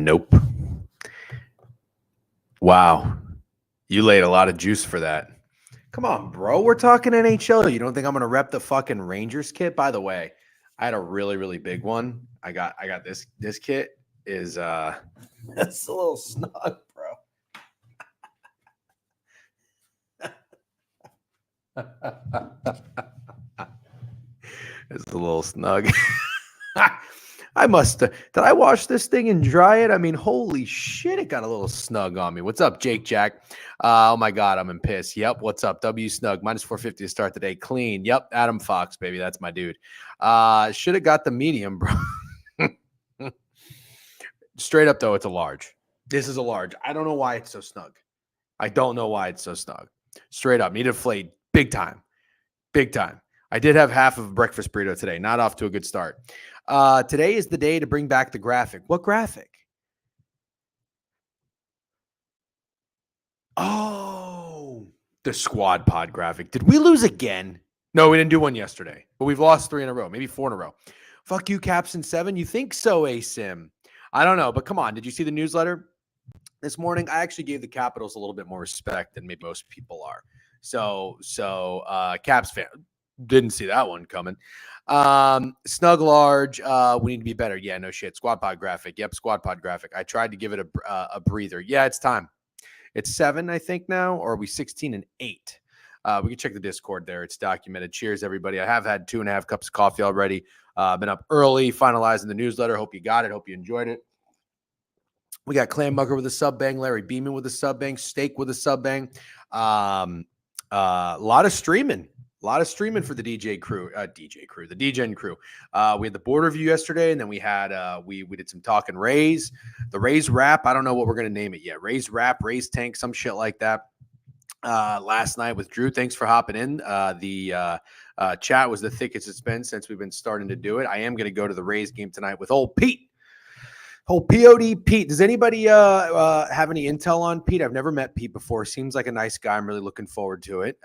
Nope. Wow. You laid a lot of juice for that. Come on, bro. We're talking NHL. You don't think I'm gonna rep the fucking Rangers kit? By the way, I had a really, really big one. I got this kit is it's a little snug, bro. It's a little snug. I must did I wash this thing and dry it? I mean, holy shit, it got a little snug on me. What's up, Jake Jack? Oh my God, I'm in piss. Yep, what's up? W Snug, minus 450 to start the day. Clean. Yep, Adam Fox, baby. That's my dude. Should have got the medium, bro. Straight up, though, it's a large. This is a large. I don't know why it's so snug. I don't know why it's so snug. Straight up, needed a flate. Big time. Big time. I did have half of a breakfast burrito today. Not off to a good start. Today is the day to bring back the graphic. What graphic? Oh, the squad pod graphic. Did we lose again? No, we didn't do one yesterday, but we've lost 3 in a row, maybe 4 in a row. Fuck you, Caps and 7. You think so, ASIM? I don't know, but come on. Did you see the newsletter this morning? I actually gave the Capitals a little bit more respect than maybe most people are. So Caps fan didn't see that one coming. Snug large. We need to be better. Yeah, no shit. Squad pod graphic. Yep, squad pod graphic. I tried to give it a breather. Yeah, it's time. It's 7, I think now, or are we 16 and 8? We can check the Discord there. It's documented. Cheers, everybody. I have had 2.5 cups of coffee already. Been up early, finalizing the newsletter. Hope you got it. Hope you enjoyed it. We got Clam Mugger with a sub bang, Larry Beeman with a sub bang, Steak with a sub bang. A lot of streaming. A lot of streaming for the the DGen crew. We had the board review yesterday, and then we had we did some talking Rays. The Rays wrap. I don't know what we're gonna name it yet. Rays wrap, Rays tank, some shit like that. Last night with Drew. Thanks for hopping in. The chat was the thickest it's been since we've been starting to do it. I am gonna go to the Rays game tonight with old Pete. Old POD Pete. Does anybody have any intel on Pete? I've never met Pete before. Seems like a nice guy. I'm really looking forward to it.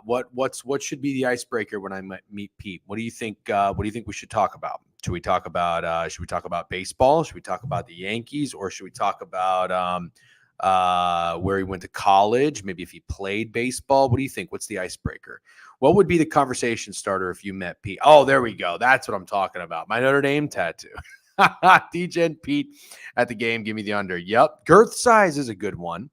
What should be the icebreaker when I meet Pete? What do you think? What do you think we should talk about? Should we talk about baseball? Should we talk about the Yankees, or should we talk about where he went to college? Maybe if he played baseball. What do you think? What's the icebreaker? What would be the conversation starter if you met Pete? Oh, there we go. That's what I'm talking about. My Notre Dame tattoo. DJ and Pete at the game. Give me the under. Yep. Girth size is a good one.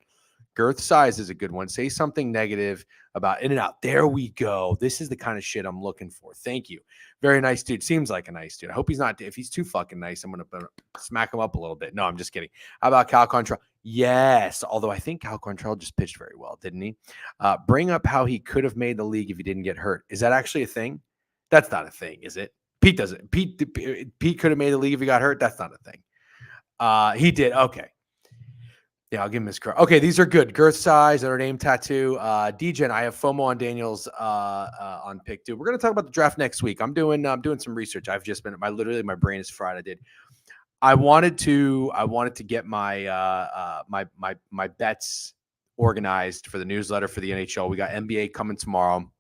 Say something negative about In-N-Out. There we go. This is the kind of shit I'm looking for. Thank you. Very nice dude. Seems like a nice dude. I hope he's not. If he's too fucking nice, I'm going to smack him up a little bit. No, I'm just kidding. How about Cal Quantrill? Yes. Although I think Cal Quantrill just pitched very well, didn't he? Bring up how he could have made the league if he didn't get hurt. Is that actually a thing? That's not a thing, is it? Pete doesn't. Pete could have made the league if he got hurt. That's not a thing. He did. Okay. Yeah, I'll give him his credit. Okay, these are good. Girth size, Notre Dame tattoo. DJ and I have FOMO on Daniels on pick two. We're gonna talk about the draft next week. I'm doing some research. I've just been my brain is fried. I wanted to get my my bets organized for the newsletter for the NHL. We got NBA coming tomorrow.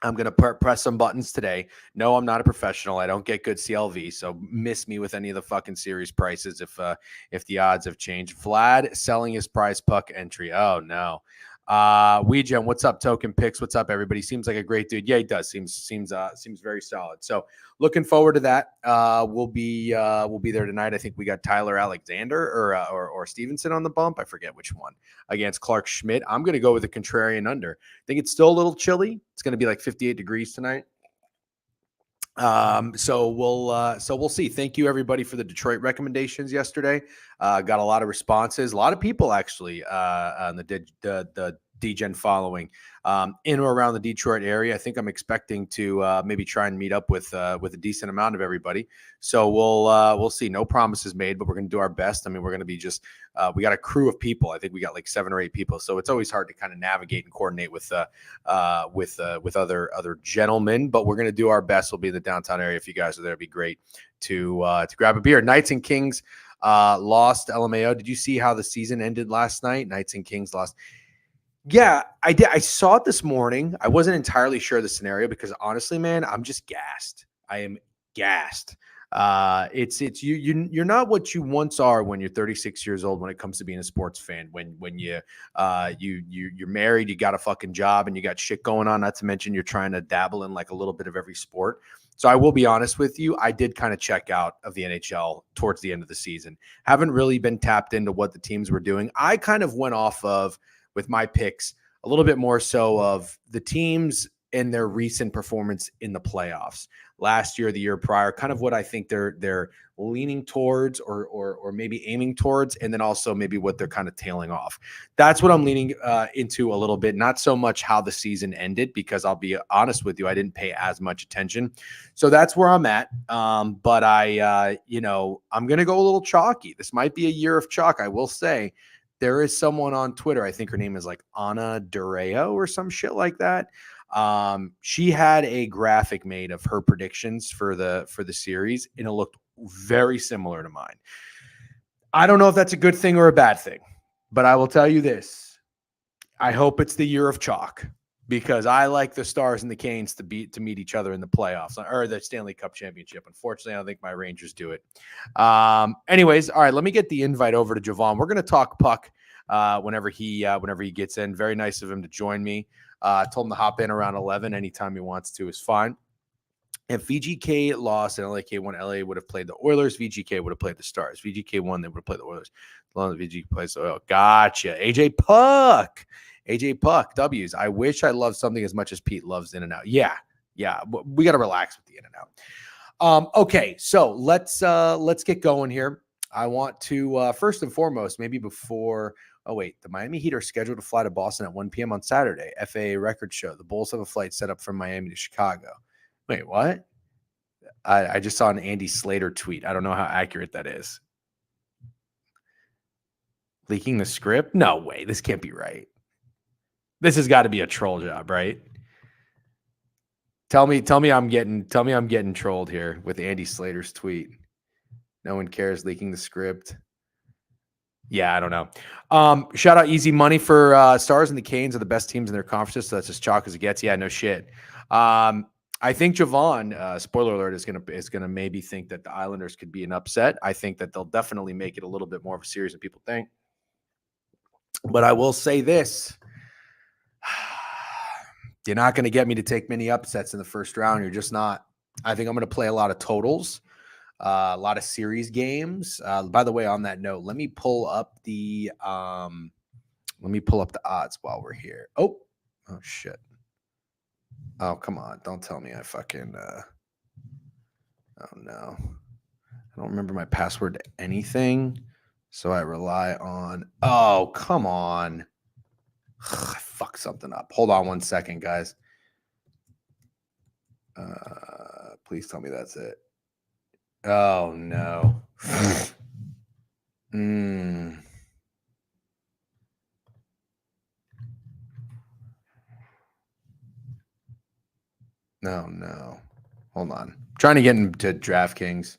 I'm going to press some buttons today. No, I'm not a professional. I don't get good CLV, so miss me with any of the fucking series prices if the odds have changed. Vlad selling his prize puck entry. Oh, no. Ouija, what's up, Token Picks? What's up, everybody? Seems like a great dude. Yeah, he does. Seems very solid. So looking forward to that. We'll be there tonight. I think we got Tyler Alexander or Stevenson on the bump. I forget which one against Clark Schmidt. I'm going to go with a contrarian under. I think it's still a little chilly. It's going to be like 58 degrees tonight. So we'll see. Thank you everybody for the Detroit recommendations yesterday. Got a lot of responses. A lot of people actually on the DGen following in or around the Detroit area. I think I'm expecting to maybe try and meet up with a decent amount of everybody. So we'll see. No promises made, but we're going to do our best. I mean, we're going to be just we got a crew of people. I think we got like 7 or 8 people. So it's always hard to kind of navigate and coordinate with other gentlemen. But we're going to do our best. We'll be in the downtown area. If you guys are there, it'd be great to grab a beer. Knights and Kings lost. LMAO. Did you see how the season ended last night? Knights and Kings lost. Yeah, I did. I saw it this morning. I wasn't entirely sure of the scenario because honestly, man, I'm just gassed. I am gassed. You're not what you once are when you're 36 years old when it comes to being a sports fan. When you're married, you got a fucking job, and you got shit going on. Not to mention you're trying to dabble in like a little bit of every sport. So I will be honest with you, I did kind of check out of the NHL towards the end of the season. Haven't really been tapped into what the teams were doing. I kind of went off of, with my picks, a little bit more so of the teams and their recent performance in the playoffs last year, the year prior, kind of what I think they're leaning towards or maybe aiming towards, and then also maybe what they're kind of tailing off. That's what I'm leaning into a little bit, not so much how the season ended, because I'll be honest with you, I didn't pay as much attention. So that's where I'm at. But I'm going to go a little chalky. This might be a year of chalk, I will say. There is someone on Twitter, I think her name is like Ana Dureo or some shit like that. She had a graphic made of her predictions for the series, and it looked very similar to mine. I don't know if that's a good thing or a bad thing, but I will tell you this. I hope it's the year of chalk, because I like the Stars and the Canes to meet each other in the playoffs or the Stanley Cup championship. Unfortunately, I don't think my Rangers do it. Anyways, all right, let me get the invite over to Jovan. We're going to talk puck whenever he gets in. Very nice of him to join me. Told him to hop in around 11 anytime he wants to is fine. If VGK lost and LAK won, LA would have played the Oilers. VGK would have played the Stars. VGK won, they would have played the Oilers. As long as VGK plays the Oilers. Gotcha. AJ Puck, W's. I wish I loved something as much as Pete loves In-N-Out. Yeah. We got to relax with the In-N-Out. Okay, so let's get going here. I want to first and foremost, maybe before. Oh, wait, the Miami Heat are scheduled to fly to Boston at 1 p.m. on Saturday. FAA record show. The Bulls have a flight set up from Miami to Chicago. Wait, what? I just saw an Andy Slater tweet. I don't know how accurate that is. Leaking the script? No way. This can't be right. This has got to be a troll job, right? Tell me I'm getting trolled here with Andy Slater's tweet. No one cares, leaking the script. Yeah, I don't know. Shout out Easy Money for Stars and the Canes are the best teams in their conferences, so that's as chalk as it gets. Yeah, no shit. I think Jovan, spoiler alert, is gonna maybe think that the Islanders could be an upset. I think that they'll definitely make it a little bit more of a series than people think. But I will say this. You're not going to get me to take many upsets in the first round. You're just not. I think I'm going to play a lot of totals, a lot of series games. By the way, on that note, let me pull up the odds while we're here. Oh shit. Oh, come on. Don't tell me I fucking oh no. I don't remember my password to anything. So I rely on. Oh, come on. I fucked something up. Hold on 1 second, guys. Please tell me that's it. Oh no. No. Hold on. I'm trying to get into DraftKings.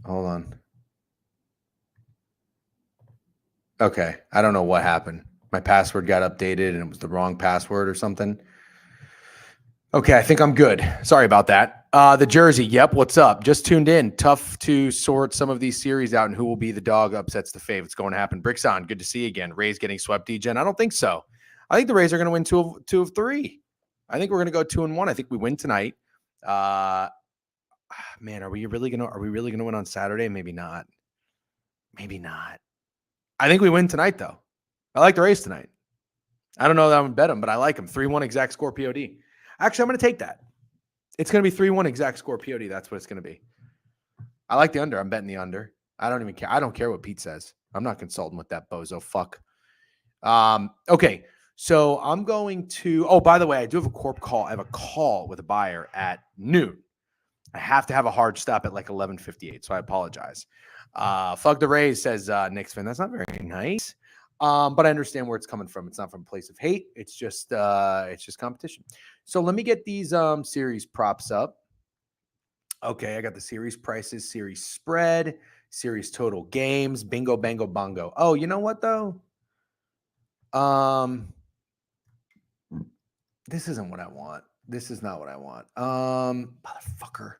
Hold on. Okay. I don't know what happened. My password got updated and it was the wrong password or something. Okay, I think I'm good. Sorry about that. The jersey. Yep. What's up? Just tuned in. Tough to sort some of these series out and who will be the dog upsets the fave. It's going to happen. Bricks on. Good to see you again. Rays getting swept, D-Gen. I don't think so. I think the Rays are going to win two of three. I think we're going to go 2-1. I think we win tonight. Man, are we really gonna win on Saturday? Maybe not. I think we win tonight, though. I like the Rays tonight. I don't know that I'm gonna bet them, but I like them. 3-1 exact score POD. Actually, I'm gonna take that. It's gonna be 3-1 exact score POD. That's what it's gonna be. I like the under. I'm betting the under. I don't even care. I don't care what Pete says. I'm not consulting with that bozo. Fuck. Okay. So I'm going to. Oh, by the way, I do have a corp call. I have a call with a buyer at noon. I have to have a hard stop at like 11:58, so I apologize. Fuck the Rays, says Knicks fan. That's not very nice, but I understand where it's coming from. It's not from a place of hate. It's just competition. So let me get these series props up. Okay, I got the series prices, series spread, series total games, bingo, bango, bongo. Oh, you know what though? This isn't what I want. This is not what I want. Motherfucker.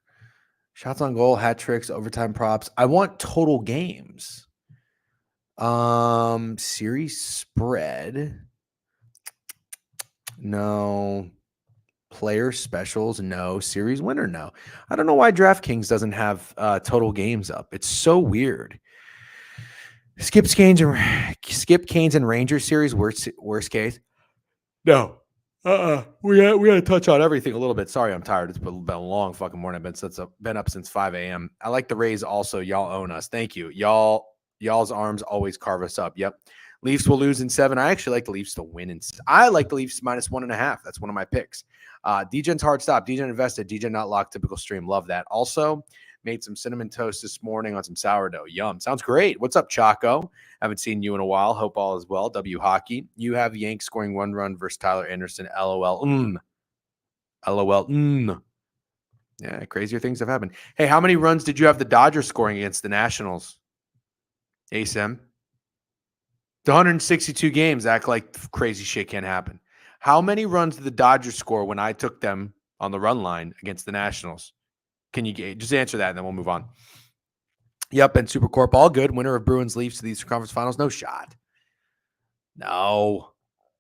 Shots on goal, hat tricks, overtime props. I want total games. Series spread. No. Player specials, no. Series winner, no. I don't know why DraftKings doesn't have total games up. It's so weird. Skip Canes and Rangers series, worst case. No. We got to touch on everything a little bit. Sorry, I'm tired. It's been a long fucking morning. I've been up since 5 a.m. I like the Rays also. Y'all own us. Thank you. Y'all's arms always carve us up. Yep. Leafs will lose in 7. I actually like the Leafs to win. I like the Leafs -1.5. That's one of my picks. DJ's hard stop. DJ invested. DJ not locked. Typical stream. Love that. Also, made some cinnamon toast this morning on some sourdough. Yum. Sounds great. What's up, Chaco? Haven't seen you in a while. Hope all is well. W Hockey. You have Yanks scoring 1 run versus Tyler Anderson. LOL. LOL. Yeah, crazier things have happened. Hey, how many runs did you have the Dodgers scoring against the Nationals? ASM. The 162 games act like crazy shit can't happen. How many runs did the Dodgers score when I took them on the run line against the Nationals? Can you just answer that and then we'll move on? Yep, and Supercorp, all good. Winner of Bruins Leafs to the Eastern Conference Finals. No shot. No,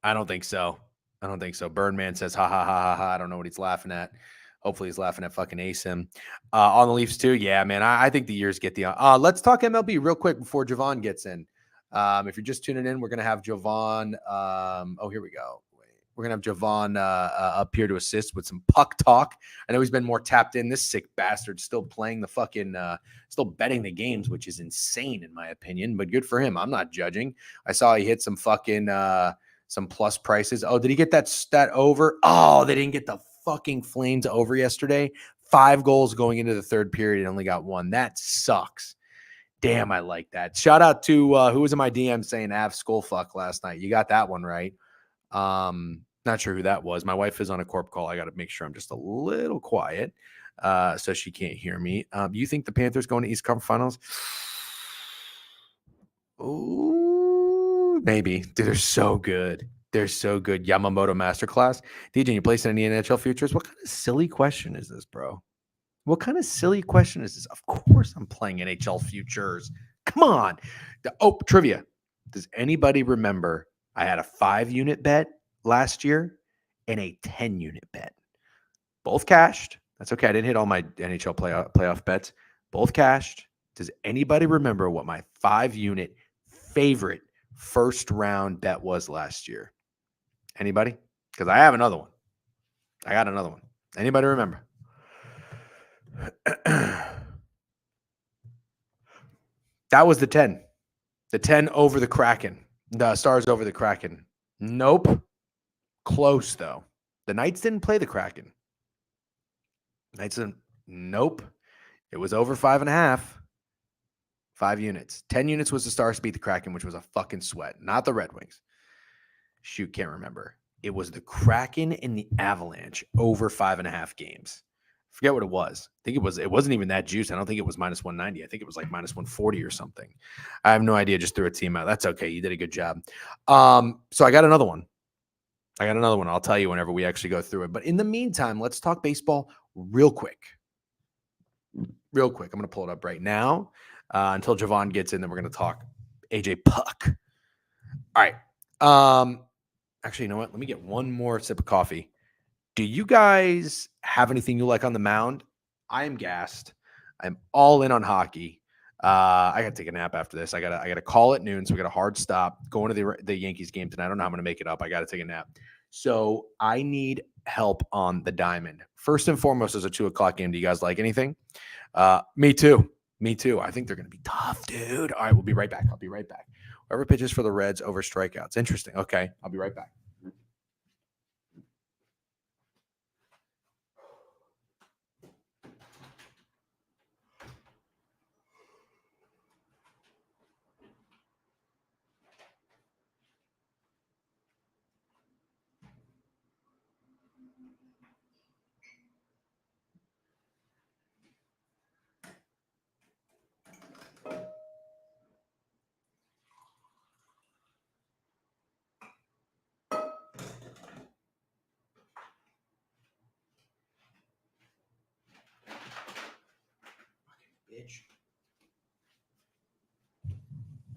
I don't think so. Birdman says, ha, ha, ha, ha, ha. I don't know what he's laughing at. Hopefully he's laughing at fucking ASIM. On the Leafs too, yeah, man. I think the years get the let's talk MLB real quick before Jovan gets in. If you're just tuning in, we're going to have Jovan. Here we go. We're going to have Jovan up here to assist with some puck talk. I know he's been more tapped in. This sick bastard still playing the fucking, still betting the games, which is insane in my opinion, but good for him. I'm not judging. I saw he hit some fucking, some plus prices. Oh, did he get that stat over? Oh, they didn't get the fucking Flames over yesterday. 5 goals going into the third period and only got 1. That sucks. Damn, I like that. Shout out to who was in my DM saying Av Skullfuck last night. You got that one right. Not sure who that was. My wife is on a corp call. I got to make sure I'm just a little quiet so she can't hear me. You think the Panthers going to East Conference Finals? Ooh, maybe. Dude, they're so good. They're so good. Yamamoto Masterclass. DJ, you placing any NHL futures? What kind of silly question is this, bro? What kind of silly question is this? Of course I'm playing NHL futures. Come on. Trivia. Does anybody remember I had a 5-unit bet last year and a 10-unit bet? Both cashed. That's okay. I didn't hit all my NHL playoff bets. Both cashed. Does anybody remember what my 5-unit favorite first round bet was last year? Anybody? Because I have another one. I got another one. Anybody remember? That was the 10. The 10 over the Kraken. The Stars over the Kraken. Nope. Close, though. The Knights didn't play the Kraken. Nope. It was over 5.5. 5 units. 10 units was the Stars to beat the Kraken, which was a fucking sweat. Not the Red Wings. Shoot, can't remember. It was the Kraken and the Avalanche over 5.5 games. Forget what it was. I think it wasn't even that juice. I don't think it was -190. I think it was like -140 or something. I have no idea. Just threw a team out. That's okay. You did a good job. So I got another one. I'll tell you whenever we actually go through it. But in the meantime, let's talk baseball real quick. I'm going to pull it up right now until Jovan gets in. Then we're going to talk AJ Puck. All right. Actually, you know what? Let me get one more sip of coffee. Do you guys have anything you like on the mound? I am gassed. I'm all in on hockey. I got to take a nap after this. I got to call at noon, so we got a hard stop. Going to the Yankees game tonight. I don't know how I'm going to make it up. I got to take a nap. So I need help on the diamond. First and foremost, there's a 2:00 game. Do you guys like anything? Me too. I think they're going to be tough, dude. All right, we'll be right back. I'll be right back. Whoever pitches for the Reds over strikeouts. Interesting. Okay, I'll be right back.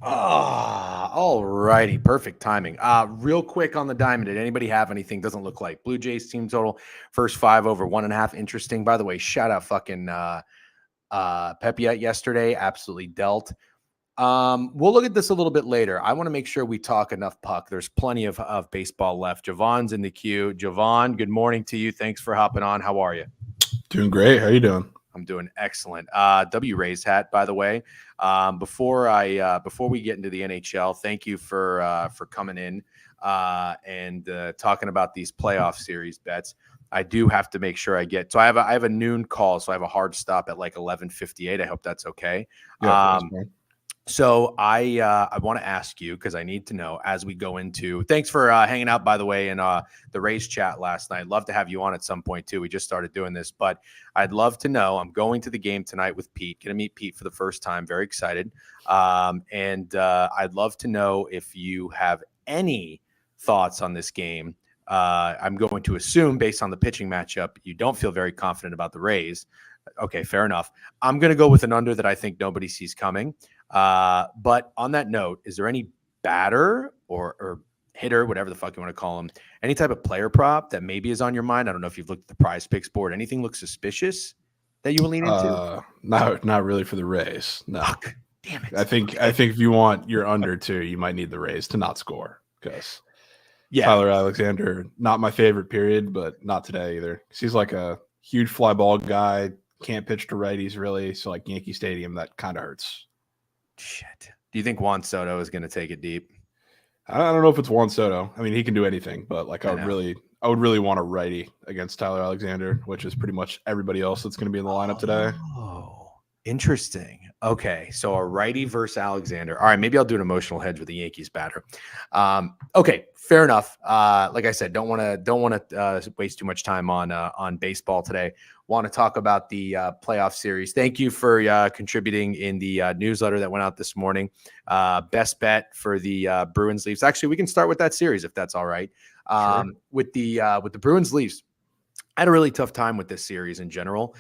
All righty. Perfect timing. Real quick on the diamond. Did anybody have anything? Doesn't look like Blue Jays team total first 5 over 1.5. Interesting. By the way, shout out fucking Pepiot yesterday. Absolutely dealt. We'll look at this a little bit later. I want to make sure we talk enough puck. There's plenty of baseball left. Jovan's in the queue. Jovan, good morning to you. Thanks for hopping on. How are you? Doing great. How you doing? I'm doing excellent. W Rays hat, by the way. Before we get into the NHL, thank you for coming in and talking about these playoff series bets. I do have to make sure I get. So I have a noon call, so I have a hard stop at like 11:58. I hope that's okay. Yeah, that's fine. So I want to ask you, because I need to know as we go into. Thanks for hanging out, by the way, in the Rays chat last night. Love to have you on at some point too. We just started doing this, but I'd love to know. I'm going to the game tonight with Pete. Going to meet Pete for the first time. Very excited. And I'd love to know if you have any thoughts on this game. I'm going to assume, based on the pitching matchup, you don't feel very confident about the Rays. Okay, fair enough. I'm going to go with an under that I think nobody sees coming. But on that note, is there any batter or hitter, whatever the fuck you want to call them, any type of player prop that maybe is on your mind? I don't know if you've looked at the Prize Picks board. Anything look suspicious that you will lean into? Not really for the Rays. No. Fuck. Damn it. I think if you want your under two, you might need the Rays to not score, because Tyler Alexander, not my favorite period, but not today either. He's like a huge fly ball guy, can't pitch to righties really. So like Yankee Stadium, that kind of hurts. Shit. Do you think Juan Soto is going to take it deep? I don't know if it's Juan Soto. I mean, he can do anything, but like I would really want a righty against Tyler Alexander, which is pretty much everybody else that's going to be in the lineup today. Oh, interesting. Okay, so a righty versus Alexander. All right, maybe I'll do an emotional hedge with the Yankees batter. Okay, fair enough. Like I said, don't want to waste too much time on baseball today. Want to talk about the playoff series. Thank you for contributing in the newsletter that went out this morning. Best bet for the Bruins Leafs. Actually, we can start with that series if that's all right. Sure. With the Bruins Leafs. I had a really tough time with this series in general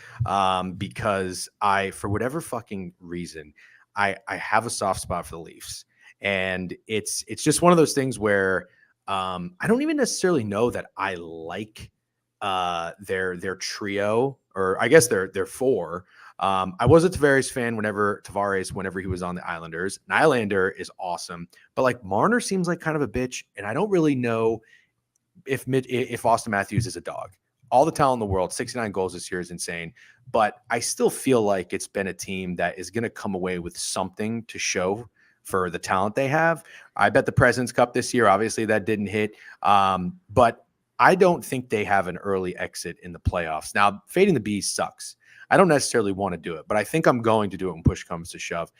because for whatever fucking reason, I have a soft spot for the Leafs, and it's just one of those things where I don't even necessarily know that I like their trio, or I guess their four. I was a Tavares fan whenever he was on the Islanders. Nylander is awesome, but like Marner seems like kind of a bitch, and I don't really know if Austin Matthews is a dog. All the talent in the world, 69 goals this year is insane. But I still feel like it's been a team that is going to come away with something to show for the talent they have. I bet the President's Cup this year, obviously that didn't hit. But I don't think they have an early exit in the playoffs. Now, fading the Bees sucks. I don't necessarily want to do it, but I think I'm going to do it when push comes to shove.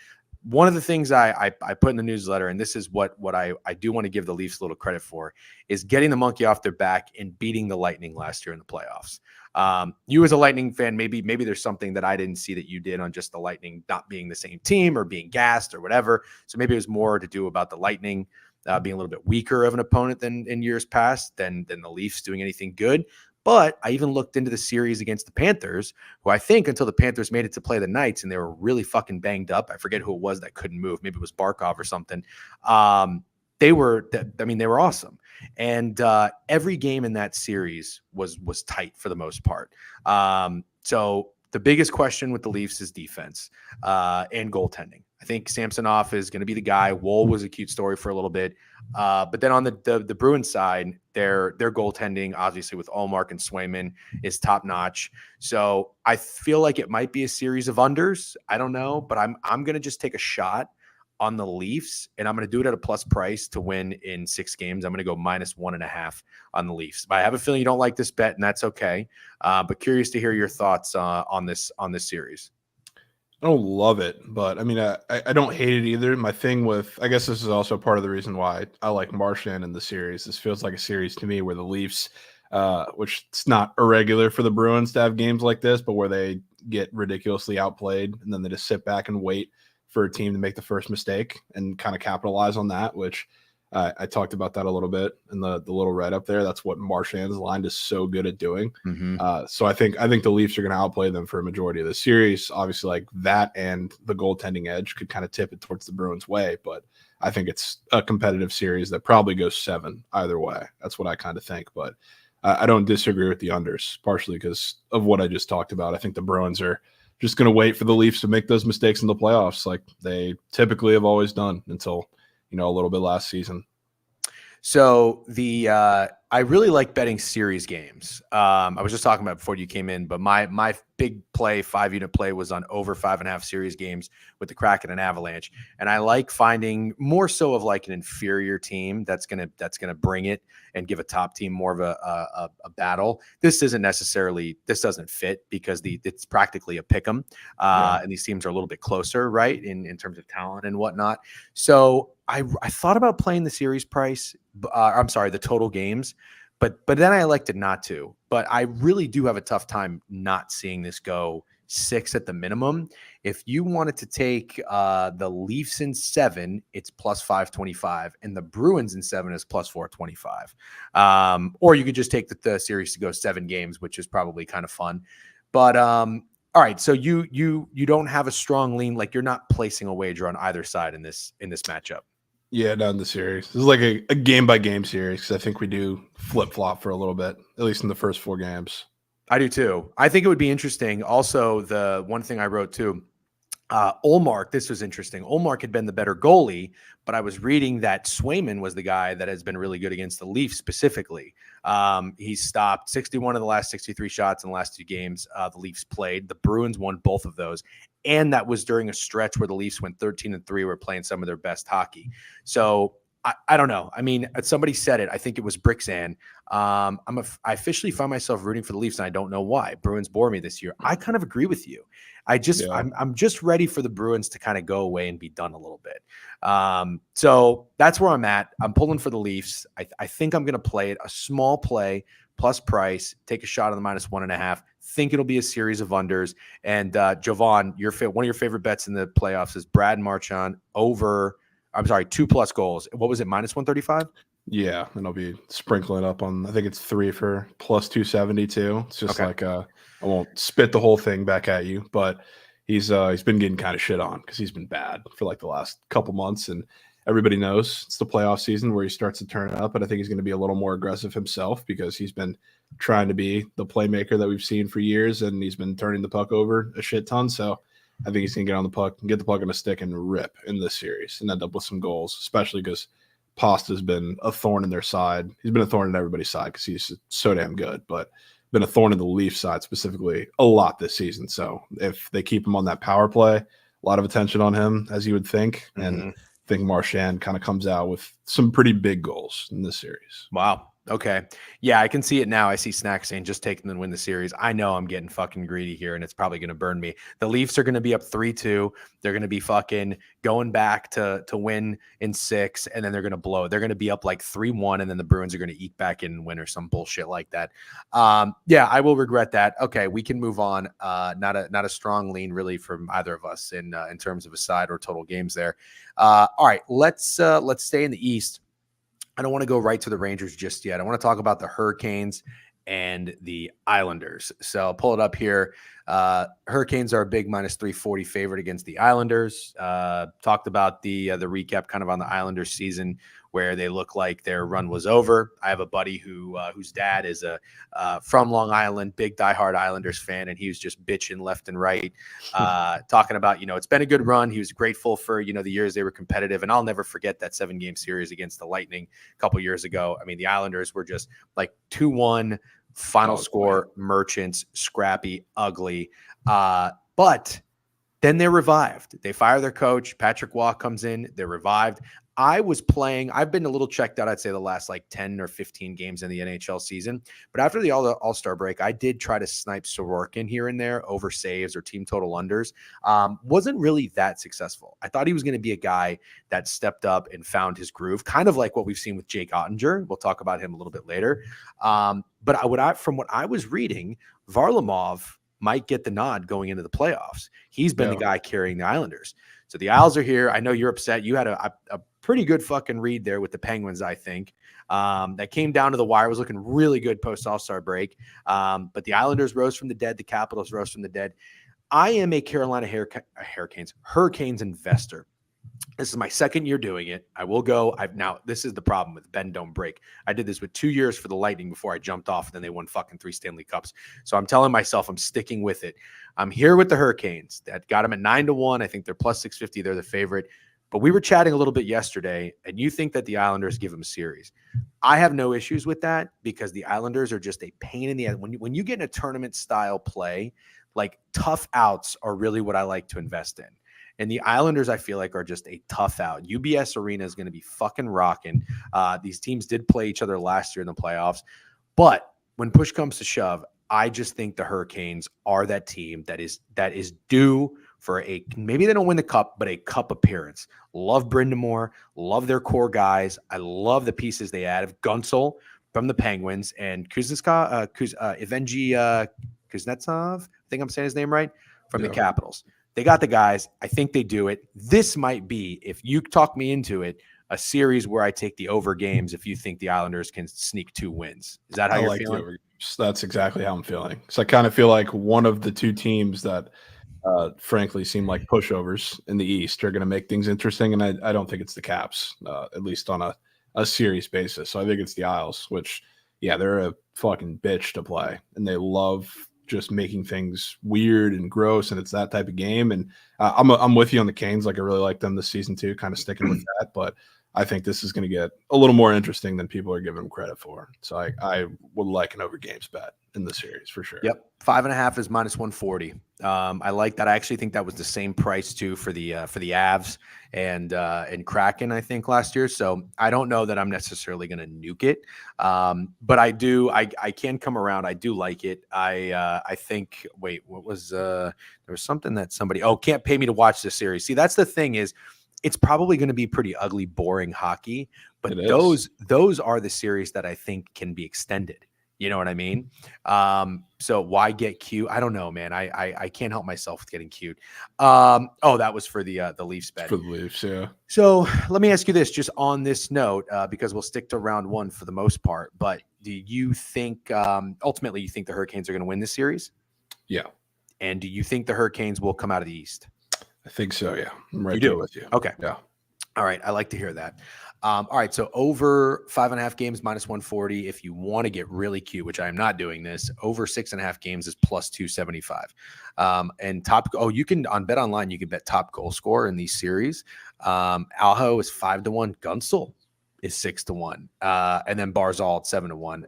One of the things I put in the newsletter, and this is what I do want to give the Leafs a little credit for, is getting the monkey off their back and beating the Lightning last year in the playoffs. You as a Lightning fan, maybe there's something that I didn't see that you did on just the Lightning not being the same team or being gassed or whatever. So maybe it was more to do about the Lightning being a little bit weaker of an opponent than in years past than the Leafs doing anything good. But I even looked into the series against the Panthers, who I think until the Panthers made it to play the Knights and they were really fucking banged up. I forget who it was that couldn't move. Maybe it was Barkov or something. They were awesome. And every game in that series was tight for the most part. So the biggest question with the Leafs is defense and goaltending. I think Samsonov is going to be the guy. Woll was a cute story for a little bit. But then on the Bruins side, their goaltending, obviously with Ullmark and Swayman, is top notch. So I feel like it might be a series of unders. I don't know, but I'm going to just take a shot on the Leafs, and I'm going to do it at a plus price to win in 6 games. I'm going to go -1.5 on the Leafs. But I have a feeling you don't like this bet, and that's okay. But curious to hear your thoughts on this series. I don't love it, but I mean, I don't hate it either. My thing with, I guess this is also part of the reason why I like Marchand in the series. This feels like a series to me where the Leafs, which it's not irregular for the Bruins to have games like this, but where they get ridiculously outplayed and then they just sit back and wait for a team to make the first mistake and kind of capitalize on that, which I talked about that a little bit in the little write up there. That's what Marchand's line is so good at doing. Mm-hmm. So I think the Leafs are going to outplay them for a majority of the series. Obviously, like that and the goaltending edge could kind of tip it towards the Bruins' way, but I think it's a competitive series that probably goes 7 either way. That's what I kind of think, but I don't disagree with the unders, partially because of what I just talked about. I think the Bruins are just going to wait for the Leafs to make those mistakes in the playoffs, like they typically have always done until a little bit last season. So I really like betting series games. I was just talking about before you came in, but my big play 5-unit play was on over 5.5 series games with the Kraken and Avalanche, and I like finding more so of like an inferior team that's gonna bring it and give a top team more of a battle. This doesn't fit because it's practically a pick 'em, and these teams are a little bit closer, right, in terms of talent and whatnot. So I thought about playing the series price. I'm sorry, the total games, but then I elected not to. But I really do have a tough time not seeing this go 6 at the minimum. If you wanted to take the Leafs in 7, it's plus 525, and the Bruins in 7 is plus 425. Or you could just take the series to go 7 games, which is probably kind of fun. But all right, so you don't have a strong lean, like you're not placing a wager on either side in this matchup. Yeah, not in the series. This is like a game by game series because I think we do flip flop for a little bit, at least in the first 4 games. I do too. I think it would be interesting. Also, the one thing I wrote too, Ullmark, this was interesting. Ullmark had been the better goalie, but I was reading that Swayman was the guy that has been really good against the Leafs specifically. He's stopped 61 of the last 63 shots in the last 2 games the Leafs played. The Bruins won both of those. And that was during a stretch where the Leafs went 13-3, were playing some of their best hockey. So I don't know. I mean, somebody said it. I think it was Brixan. I officially find myself rooting for the Leafs, and I don't know why. Bruins bore me this year. I kind of agree with you. I'm just ready for the Bruins to kind of go away and be done a little bit. So that's where I'm at. I'm pulling for the Leafs. I think I'm going to play it, a small play plus price, take a shot on the minus 1.5. Think it'll be a series of unders. And Jovan, one of your favorite bets in the playoffs is Brad Marchand over. I'm sorry, 2+ goals. What was it? Minus 135? Yeah, and I'll be sprinkling up on. I think it's 3 for plus 272. It's just like I won't spit the whole thing back at you, but he's been getting kind of shit on because he's been bad for like the last couple months, and everybody knows it's the playoff season where he starts to turn it up. But I think he's going to be a little more aggressive himself because he's been trying to be the playmaker that we've seen for years, and he's been turning the puck over a shit ton. So I think he's going to get on the puck and get the puck on a stick and rip in this series and end up with some goals, especially because Pasta's been a thorn in their side. He's been a thorn in everybody's side because he's so damn good, but been a thorn in the Leafs side specifically a lot this season. So if they keep him on that power play, a lot of attention on him, as you would think. And I think Marchand kind of comes out with some pretty big goals in this series. Wow. Okay. Yeah, I can see it now. I see Snack saying just take them and win the series. I know I'm getting fucking greedy here, and it's probably going to burn me. The Leafs are going to be up 3-2. They're going to be fucking going back to win in 6, and then they're going to blow. They're going to be up like 3-1, and then the Bruins are going to eke back in and win or some bullshit like that. Yeah, I will regret that. Okay, we can move on. Not a strong lean really from either of us in terms of a side or total games there. All right, let's stay in the East. I don't want to go right to the Rangers just yet. I want to talk about the Hurricanes and the Islanders. So I'll pull it up here. Hurricanes are a big minus 340 favorite against the Islanders. Talked about the recap kind of on the Islanders season where they look like their run was over. I have a buddy whose dad is from Long Island, big diehard Islanders fan, and he was just bitching left and right, talking about, it's been a good run. He was grateful for, the years they were competitive. And I'll never forget that 7-game series against the Lightning a couple years ago. I mean, the Islanders were just like 2-1 final score, Merchants, scrappy, ugly. But then they're revived. They fire their coach. Patrick Waugh comes in. They're revived. I've been a little checked out, I'd say the last like 10 or 15 games in the NHL season. But after the All-Star break, I did try to snipe Sorokin here and there over saves or team total unders. Wasn't really that successful. I thought he was going to be a guy that stepped up and found his groove, kind of like what we've seen with Jake Ottinger. We'll talk about him a little bit later. But from what I was reading, Varlamov might get the nod going into the playoffs. He's been the guy carrying the Islanders. So the Isles are here. I know you're upset. You had a pretty good fucking read there with the Penguins, I think. That came down to the wire, was looking really good post All-Star break. But the Islanders rose from the dead. The Capitals rose from the dead. I am a Carolina Hurricanes investor. This is my second year doing it. I will go. This is the problem with bend don't break. I did this with 2 years for the Lightning before I jumped off, and then they won fucking 3 Stanley Cups. So I'm telling myself I'm sticking with it. I'm here with the Hurricanes. That got them at 9-1. I think they're plus 650. They're the favorite. But we were chatting a little bit yesterday, and you think that the Islanders give them a series. I have no issues with that because the Islanders are just a pain in the ass. When you get in a tournament style play, like tough outs are really what I like to invest in. And the Islanders, I feel like, are just a tough out. UBS Arena is going to be fucking rocking. These teams did play each other last year in the playoffs. But when push comes to shove, I just think the Hurricanes are that team that is due for maybe they don't win the cup, but a cup appearance. Love Brindamore. Love their core guys. I love the pieces they add of Gunsel from the Penguins and Evgeny Kuznetsov. I think I'm saying his name right, from the Capitals. They got the guys. I think they do it. This might be, if you talk me into it, a series where I take the over games if you think the Islanders can sneak 2 wins. Is that how you're feeling? That's exactly how I'm feeling. So I kind of feel like one of the 2 teams that frankly seem like pushovers in the East are going to make things interesting, and I don't think it's the Caps, at least on a series basis. So I think it's the Isles, which, yeah, they're a fucking bitch to play, and they love just making things weird and gross, and it's that type of game. And I'm with you on the Canes. Like, I really like them this season too, kind of sticking with that. But I think this is going to get a little more interesting than people are giving them credit for. So I would like an over games bet in the series for sure. Yep. 5.5 is minus 140. I like that. I actually think that was the same price too for the Avs and Kraken, I think, last year. So I don't know that I'm necessarily going to nuke it. But I do, I can come around. I do like it. I think, wait, what was, there was something that somebody, can't pay me to watch this series. See, that's the thing is, it's probably going to be pretty ugly, boring hockey, but those are the series that I think can be extended. You know what I mean? So why get cute? I don't know, man. I can't help myself with getting cute. That was for the Leafs bet. For the Leafs, yeah. So let me ask you this, just on this note, because we'll stick to round 1 for the most part. But do you think ultimately you think the Hurricanes are going to win this series? Yeah. And do you think the Hurricanes will come out of the East? I think so, yeah. I'm right there with you. Okay. Yeah. All right. I like to hear that. All right. So over 5.5 games, minus 140. If you want to get really cute, which I am not doing this, over 6.5 games is plus 275. And you can on Bet Online, you can bet top goal scorer in these series. Alho is 5-1. Gunsel is 6-1. And then Barzal at 7-1.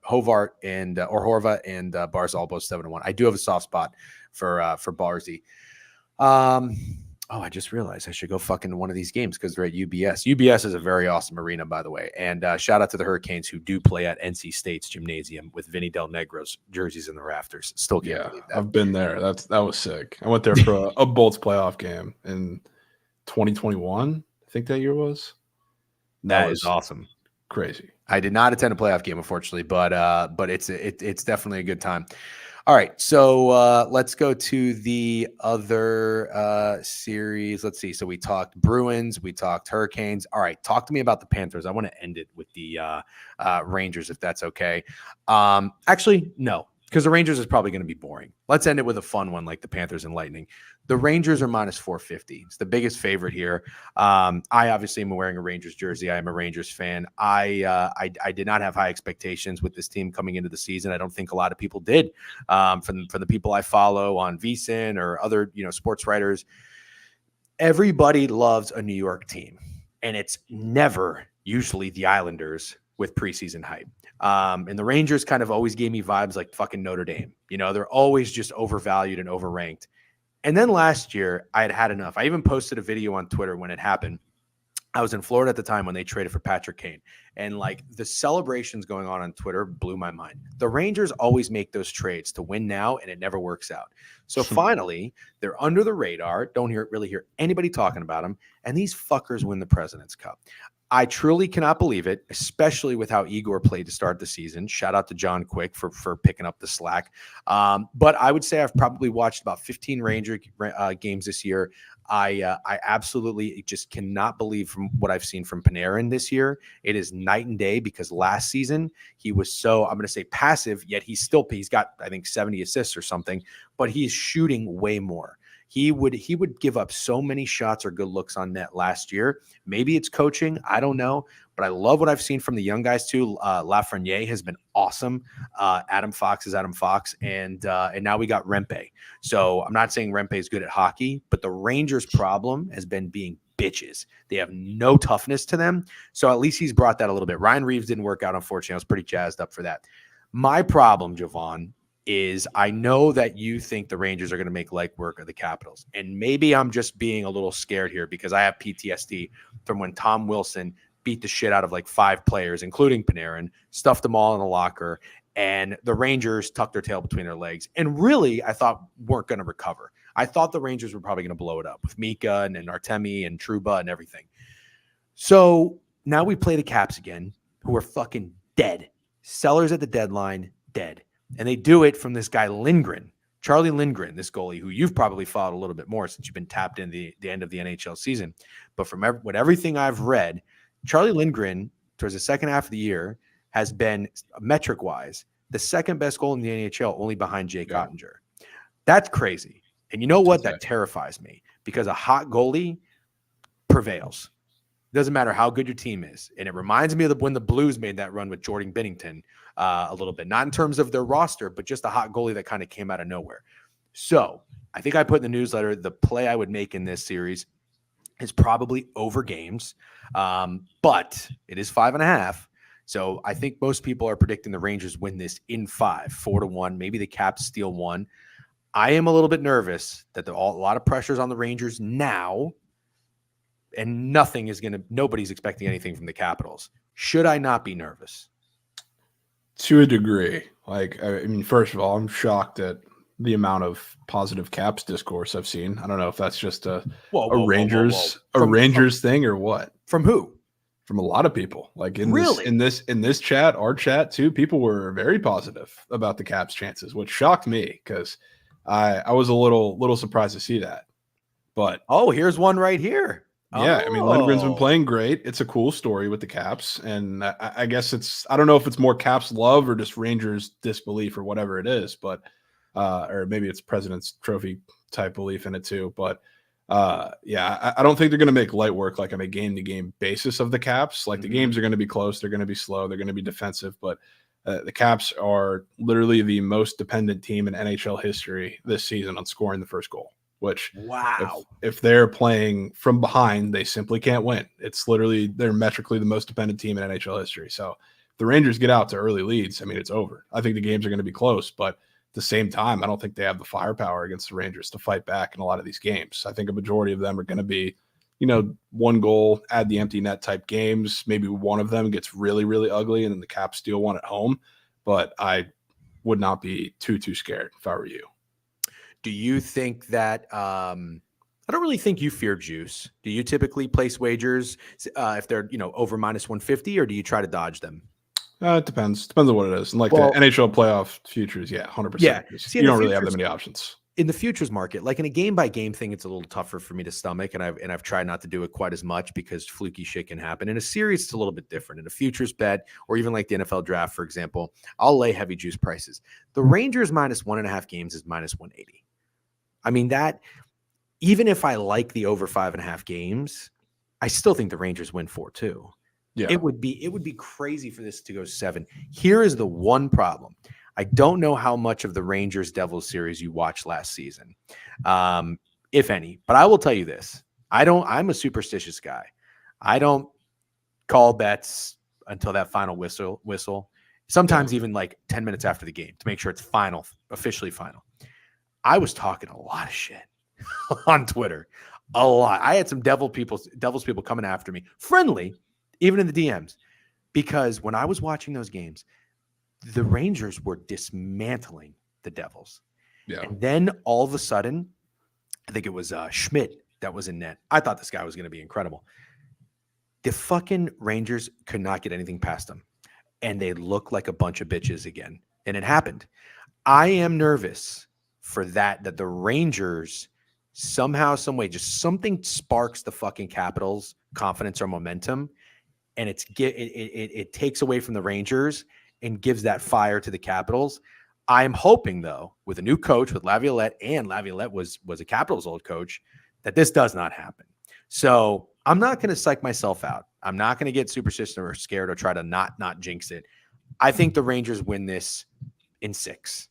Horvat and Barzal both 7-1. I do have a soft spot for Barzy. I just realized I should go fucking one of these games because they're at UBS. UBS is a very awesome arena, by the way. And shout out to the Hurricanes who do play at NC State's gymnasium with Vinny Del Negro's jerseys in the rafters. Still can't believe that. I've been there. That was sick. I went there for a Bolts playoff game in 2021. I think that year was. That is awesome. Crazy. I did not attend a playoff game, unfortunately, but it's definitely a good time. All right, so let's go to the other series. Let's see. So we talked Bruins, we talked Hurricanes. All right, talk to me about the Panthers. I want to end it with the Rangers, if that's okay. Actually, no, because the Rangers is probably going to be boring. Let's end it with a fun one like the Panthers and Lightning. The Rangers are minus 450. It's the biggest favorite here. I obviously am wearing a Rangers jersey. I am a Rangers fan. I did not have high expectations with this team coming into the season. I don't think a lot of people did. From the people I follow on VSiN or other sports writers, everybody loves a New York team, and it's never usually the Islanders with preseason hype. And the Rangers kind of always gave me vibes like fucking Notre Dame. They're always just overvalued and overranked. And then last year, I had enough. I even posted a video on Twitter when it happened. I was in Florida at the time when they traded for Patrick Kane. And the celebrations going on Twitter blew my mind. The Rangers always make those trades to win now, and it never works out. So finally, they're under the radar. Don't really hear anybody talking about them. And these fuckers win the President's Cup. I truly cannot believe it, especially with how Igor played to start the season. Shout out to John Quick for picking up the slack. But I would say I've probably watched about 15 Ranger games this year. I absolutely just cannot believe from what I've seen from Panarin this year. It is night and day because last season he was so, I'm going to say passive, yet he's got, I think, 70 assists or something, but he's shooting way more. He would give up so many shots or good looks on net last year. Maybe it's coaching. I don't know. But I love what I've seen from the young guys too. Lafreniere has been awesome. Adam Fox is Adam Fox. And now we got Rempe. So I'm not saying Rempe is good at hockey, but the Rangers' problem has been being bitches. They have no toughness to them. So at least he's brought that a little bit. Ryan Reeves didn't work out, unfortunately. I was pretty jazzed up for that. My problem, Jovan, is I know that you think the Rangers are going to make light work of the Capitals. And maybe I'm just being a little scared here because I have PTSD from when Tom Wilson beat the shit out of like 5 players, including Panarin, stuffed them all in a locker, and the Rangers tucked their tail between their legs. And really, I thought weren't going to recover. I thought the Rangers were probably going to blow it up with Mika and Artemi and Trouba and everything. So now we play the Caps again, who are fucking dead. Sellers at the deadline, dead. And they do it from this guy Lindgren, Charlie Lindgren, this goalie who you've probably followed a little bit more since you've been tapped in the end of the NHL season. But from everything I've read, Charlie Lindgren, towards the second half of the year, has been, metric-wise, the second best goal in the NHL, only behind Jake Ottinger. That's crazy. And you know what? That terrifies me because a hot goalie prevails. It doesn't matter how good your team is. And it reminds me of when the Blues made that run with Jordan Binnington a little bit, not in terms of their roster, but just a hot goalie that kind of came out of nowhere. So I think I put in the newsletter, the play I would make in this series is probably over games, but it is 5.5. So I think most people are predicting the Rangers win this in 5, 4-1. Maybe the Caps steal 1. I am a little bit nervous that a lot of pressure's on the Rangers now, and nobody's expecting anything from the Capitals. Should I not be nervous? To a degree. Like, I mean, first of all, I'm shocked at the amount of positive Caps discourse I've seen. I don't know if that's just a Rangers thing or what. From who? From a lot of people. Like in really? this chat, our chat too, people were very positive about the Caps' chances, which shocked me because I was a little surprised to see that. But here's one right here. Yeah, I mean, Lindgren's been playing great. It's a cool story with the Caps, and I guess I don't know if it's more Caps love or just Rangers disbelief or whatever it is, but or maybe it's President's Trophy type belief in it too. But yeah, I don't think they're going to make light work like on a game-to-game basis of the Caps. Like the games are going to be close, they're going to be slow, they're going to be defensive, but the Caps are literally the most dependent team in NHL history this season on scoring the first goal. Which, wow, if they're playing from behind, they simply can't win. It's literally, they're metrically the most dependent team in NHL history. So if the Rangers get out to early leads, I mean, it's over. I think the games are going to be close, but at the same time, I don't think they have the firepower against the Rangers to fight back in a lot of these games. I think a majority of them are going to be, one goal, add the empty net type games. Maybe one of them gets really, really ugly, and then the Caps steal one at home. But I would not be too scared if I were you. Do you think that I don't really think you fear juice. Do you typically place wagers if they're, over -150, or do you try to dodge them? It depends. Depends on what it is. And the NHL playoff futures, 100%. Yeah. You don't really have that many options. In the futures market, like in a game-by-game thing, it's a little tougher for me to stomach, and I've tried not to do it quite as much because fluky shit can happen. In a series, it's a little bit different. In a futures bet, or even like the NFL draft, for example, I'll lay heavy juice prices. The Rangers -1.5 games is -180. I mean, that even if I like the over 5.5 games, I still think the Rangers win 4-2. Yeah. It would be crazy for this to go 7. Here is the one problem. I don't know how much of the Rangers Devils series you watched last season, if any, but I will tell you this. I'm a superstitious guy. I don't call bets until that final whistle. Sometimes even like 10 minutes after the game to make sure it's officially final. I was talking a lot of shit on Twitter, a lot. I had some Devils people coming after me, friendly, even in the DMs, because when I was watching those games, the Rangers were dismantling the Devils. Yeah. And then all of a sudden, I think it was Schmidt that was in net. I thought this guy was going to be incredible. The fucking Rangers could not get anything past them. And they look like a bunch of bitches again. And it happened. I am nervous for that the Rangers somehow, some way, just something sparks the fucking Capitals' confidence or momentum, and it takes away from the Rangers and gives that fire to the Capitals. I'm hoping, though, with a new coach, with Laviolette, and Laviolette was a Capitals old coach, that this does not happen. So I'm not going to psych myself out. I'm not going to get superstitious or scared or try to not jinx it. I think the Rangers win this in 6.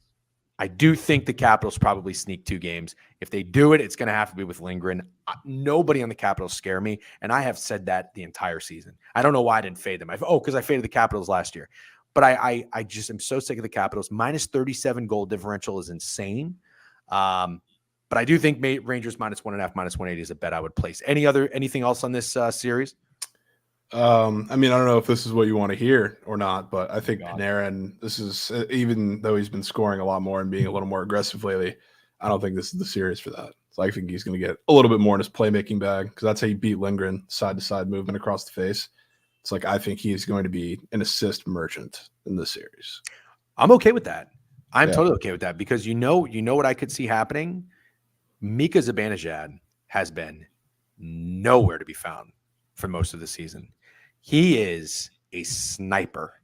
I do think the Capitals probably sneak 2 games. If they do it, it's going to have to be with Lindgren. Nobody on the Capitals scare me, and I have said that the entire season. I don't know why I didn't fade them. Because I faded the Capitals last year. But I just am so sick of the Capitals. Minus 37 goal differential is insane. But I do think Rangers minus 1.5, minus 180 is a bet I would place. Anything else on this series? I mean, I don't know if this is what you want to hear or not, but I think Panarin, this is, even though he's been scoring a lot more and being a little more aggressive lately, I don't think this is the series for that. So I think he's going to get a little bit more in his playmaking bag, because that's how you beat Lindgren, side-to-side movement across the face. It's like, I think he's going to be an assist merchant in this series. I'm okay with that. I'm totally okay with that, because you know what I could see happening? Mika Zibanejad has been nowhere to be found for most of the season. He is a sniper,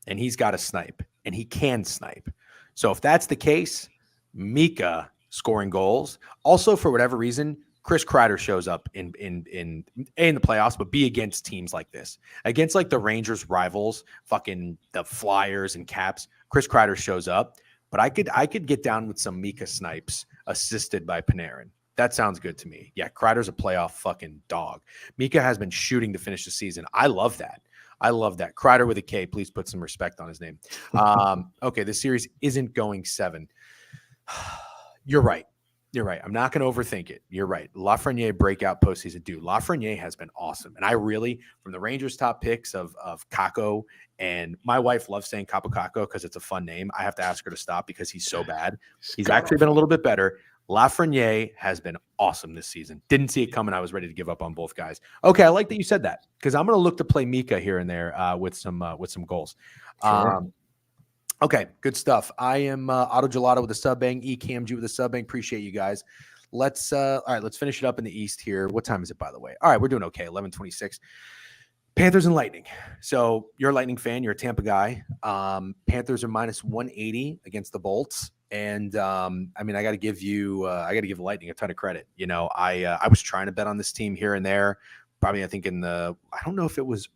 and he's got to snipe, and he can snipe. So if that's the case, Mika scoring goals. Also, for whatever reason, Chris Kreider shows up in the playoffs, but be against teams like this, against like the Rangers rivals, fucking the Flyers and Caps. Chris Kreider shows up, but I could get down with some Mika snipes assisted by Panarin. That sounds good to me. Yeah, Kreider's a playoff fucking dog. Mika has been shooting to finish the season. I love that. Kreider with a K. Please put some respect on his name. Okay, the series isn't going 7. You're right. I'm not going to overthink it. You're right. Lafreniere breakout postseason. Dude, Lafreniere has been awesome. And I really, from the Rangers' top picks of Kako, and my wife loves saying Capo Kako because it's a fun name. I have to ask her to stop because he's so bad. He's actually been a little bit better. Lafreniere has been awesome this season. Didn't see it coming. I was ready to give up on both guys. Okay, I like that you said that, because I'm going to look to play Mika here and there with some goals. Sure. Okay, good stuff. I am Auto Gelato with a sub bang, ECamG with a sub bang. Appreciate you guys. Let's all right, let's finish it up in the East here. What time is it, by the way? All right, we're doing okay. 11:26. Panthers and Lightning. So you're a Lightning fan. You're a Tampa guy. Panthers are minus 180 against the Bolts. And I mean, I got to give Lightning a ton of credit. You know, I was trying to bet on this team here and there. Probably, I think I don't know if it was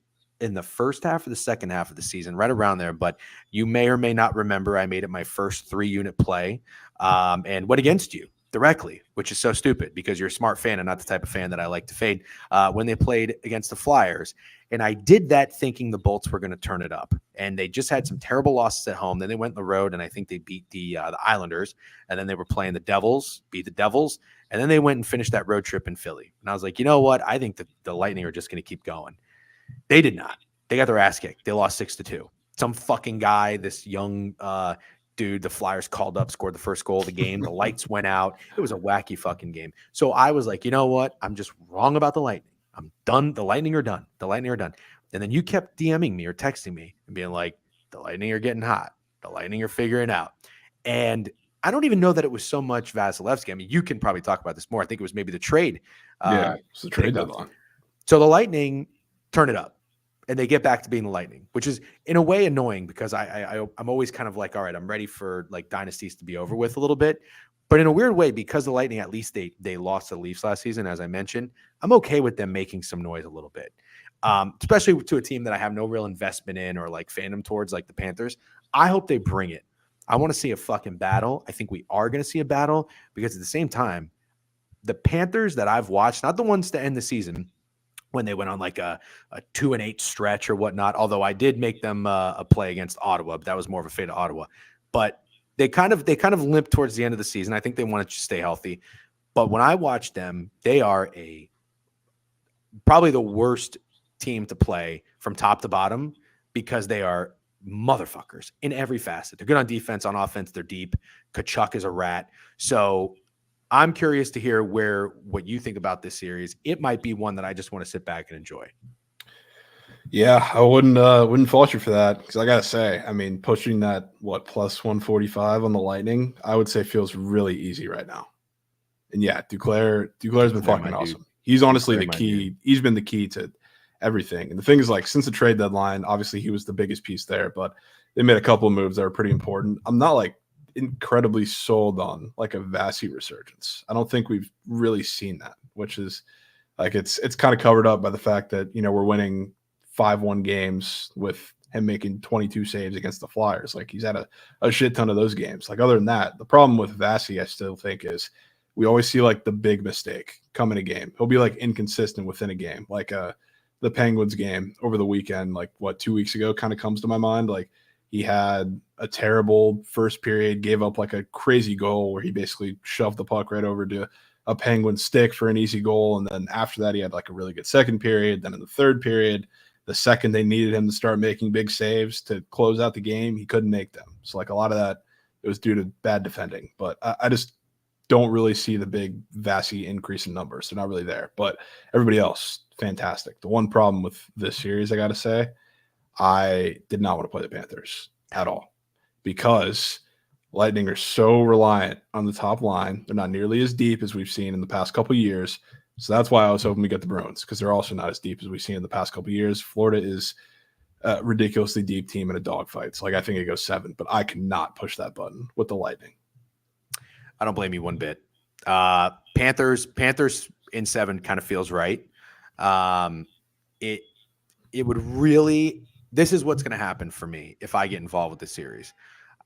in the first half or the second half of the season, right around there. But you may or may not remember, I made it my first 3-unit play and went against you directly, which is so stupid because you're a smart fan and not the type of fan that I like to fade when they played against the Flyers. And I did that thinking the Bolts were going to turn it up. And they just had some terrible losses at home. Then they went on the road, and I think they beat the Islanders. And then they were playing the Devils, beat the Devils. And then they went and finished that road trip in Philly. And I was like, you know what? I think that the Lightning are just going to keep going. They did not. They got their ass kicked. They lost 6-2. Some fucking guy, this young dude, the Flyers called up, scored the first goal of the game. The lights went out. It was a wacky fucking game. So I was like, you know what? I'm just wrong about the Lightning. I'm done. The Lightning are done. The Lightning are done. And then you kept DMing me or texting me and being like, the Lightning are getting hot. The Lightning are figuring out. And I don't even know that it was so much Vasilevsky. I mean, you can probably talk about this more. I think it was maybe the trade. Yeah, it's the trade deadline. So the Lightning turn it up and they get back to being the Lightning, which is in a way annoying because I'm always kind of like, all right, I'm ready for like dynasties to be over with a little bit. But in a weird way, because the Lightning, at least they lost to the Leafs last season, as I mentioned, I'm okay with them making some noise a little bit, especially to a team that I have no real investment in or like fandom towards, like the Panthers. I hope they bring it. I want to see a fucking battle. I think we are going to see a battle because at the same time, the Panthers that I've watched, not the ones to end the season when they went on like a 2-8 stretch or whatnot, although I did make them a play against Ottawa, but that was more of a fade to Ottawa. But they kind of limped towards the end of the season. I think they wanted to stay healthy. But when I watch them, they are probably the worst team to play from top to bottom because they are motherfuckers in every facet. They're good on defense, on offense, they're deep. Kachuk is a rat. So I'm curious to hear what you think about this series. It might be one that I just want to sit back and enjoy. Yeah, I wouldn't fault you for that because I gotta say, I mean, pushing that plus 145 on the Lightning, I would say feels really easy right now. And yeah, Duclair's been Duclair, my fucking dude. awesome. He's honestly Duclair, the my dude. key. He's been the key to everything. And the thing is, like, since the trade deadline, obviously he was the biggest piece there, but they made a couple of moves that were pretty important. I'm not like incredibly sold on like a Vasi resurgence. I don't think we've really seen that, which is like it's kind of covered up by the fact that we're winning 5-1 games with him making 22 saves against the Flyers. Like he's had a shit ton of those games. Like other than that, the problem with Vasi, I still think is we always see like the big mistake come in a game. He'll be like inconsistent within a game. Like the Penguins game over the weekend, like 2 weeks ago, kind of comes to my mind. Like he had a terrible first period, gave up like a crazy goal where he basically shoved the puck right over to a Penguin stick for an easy goal. And then after that, he had like a really good second period. Then in the third period, the second they needed him to start making big saves to close out the game, he couldn't make them. So like a lot of that, it was due to bad defending. But I just don't really see the big Vasi increase in numbers. They're not really there. But everybody else, fantastic. The one problem with this series, I got to say, I did not want to play the Panthers at all because Lightning are so reliant on the top line. They're not nearly as deep as we've seen in the past couple of years. So that's why I was hoping we get the Bruins because they're also not as deep as we've seen in the past couple of years. Florida is a ridiculously deep team in a dogfight. So like I think it goes 7, but I cannot push that button with the Lightning. I don't blame you one bit. Panthers in 7 kind of feels right. It would really. This is what's going to happen for me if I get involved with the series.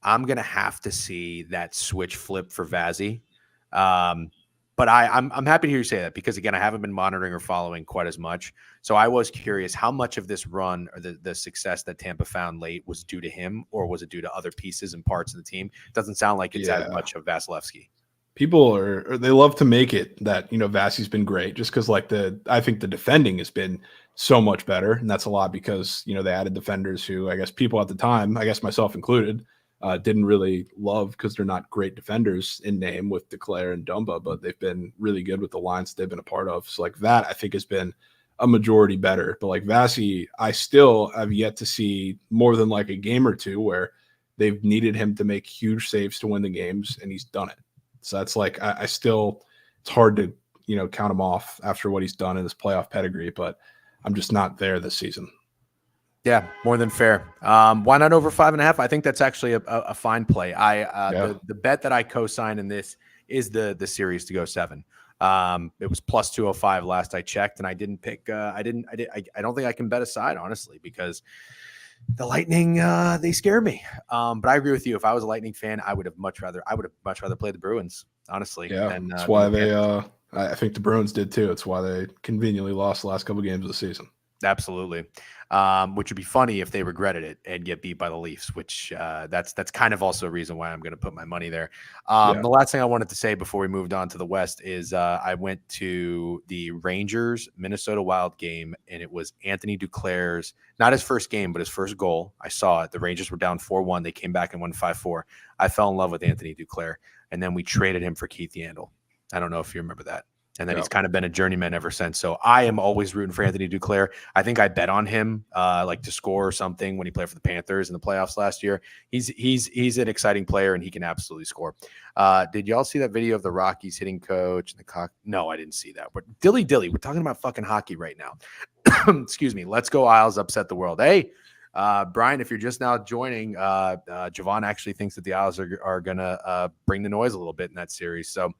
I'm going to have to see that switch flip for Vazzy. But I'm happy to hear you say that because, again, I haven't been monitoring or following quite as much. So I was curious how much of this run or the success that Tampa found late was due to him or was it due to other pieces and parts of the team? It doesn't sound like it's as much of Vasilevsky. People they love to make it that, Vasi's been great just because like I think the defending has been so much better. And that's a lot because, they added defenders who I guess people at the time, I guess myself included, didn't really love because they're not great defenders in name with Duclair and Dumba, but they've been really good with the lines they've been a part of. So like that, I think has been a majority better. But like Vasi, I still have yet to see more than like a game or two where they've needed him to make huge saves to win the games, and he's done it. So that's like I still it's hard to count him off after what he's done in his playoff pedigree, but I'm just not there this season. Yeah, more than fair. Why not over 5.5? I think that's actually a fine play. The bet that I co-sign in this is the series to go 7. It was plus 205 last I checked, and I didn't pick. I don't think I can bet aside honestly because the Lightning they scare me. But I agree with you. If I was a Lightning fan, I would have much rather play the Bruins honestly. Yeah, than, that's why than they. I think the Bruins did too. It's why they conveniently lost the last couple of games of the season. Absolutely. Which would be funny if they regretted it and get beat by the Leafs, which that's kind of also a reason why I'm going to put my money there. The last thing I wanted to say before we moved on to the West is I went to the Rangers Minnesota Wild game, and it was Anthony Duclair's, not his first game, but his first goal. I saw it. The Rangers were down 4-1. They came back and won 5-4. I fell in love with Anthony Duclair, and then we traded him for Keith Yandle. I don't know if you remember that. And then he's kind of been a journeyman ever since. So I am always rooting for Anthony Duclair. I think I bet on him like to score or something when he played for the Panthers in the playoffs last year. He's an exciting player and he can absolutely score. Did y'all see that video of the Rockies hitting coach and the cock? No, I didn't see that. But dilly, we're talking about fucking hockey right now. Excuse me. Let's go Isles, upset the world. Hey, Brian, if you're just now joining, Jovan actually thinks that the Isles are going to bring the noise a little bit in that series. So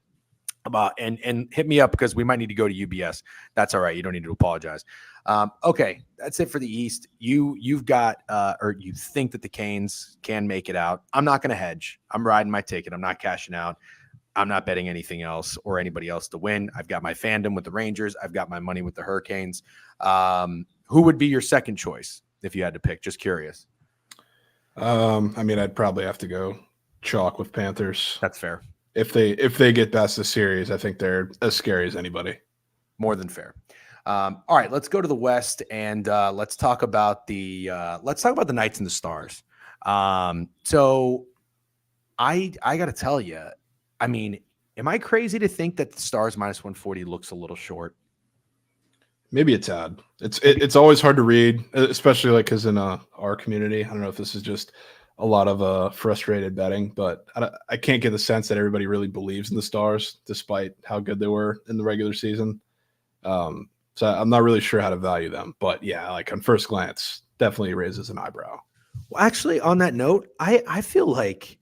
and hit me up because we might need to go to UBS. That's all right. You don't need to apologize. Okay, that's it for the East. You've got or you think that the Canes can make it out. I'm not going to hedge. I'm riding my ticket. I'm not cashing out. I'm not betting anything else or anybody else to win. I've got my fandom with the Rangers. I've got my money with the Hurricanes. Who would be your second choice if you had to pick? Just curious. I mean, I'd probably have to go chalk with Panthers. That's fair. If they get past the series, I think they're as scary as anybody. More than fair. All right, let's go to the West and let's talk about the Knights and the Stars. So I got to tell you, I mean, am I crazy to think that the Stars minus 140 looks a little short? Maybe a tad. It's always hard to read, especially like because in our community, I don't know if this is just a lot of frustrated betting, but I can't get the sense that everybody really believes in the Stars, despite how good they were in the regular season. So I'm not really sure how to value them, but yeah, like on first glance, definitely raises an eyebrow. Well, actually, on that note, I feel like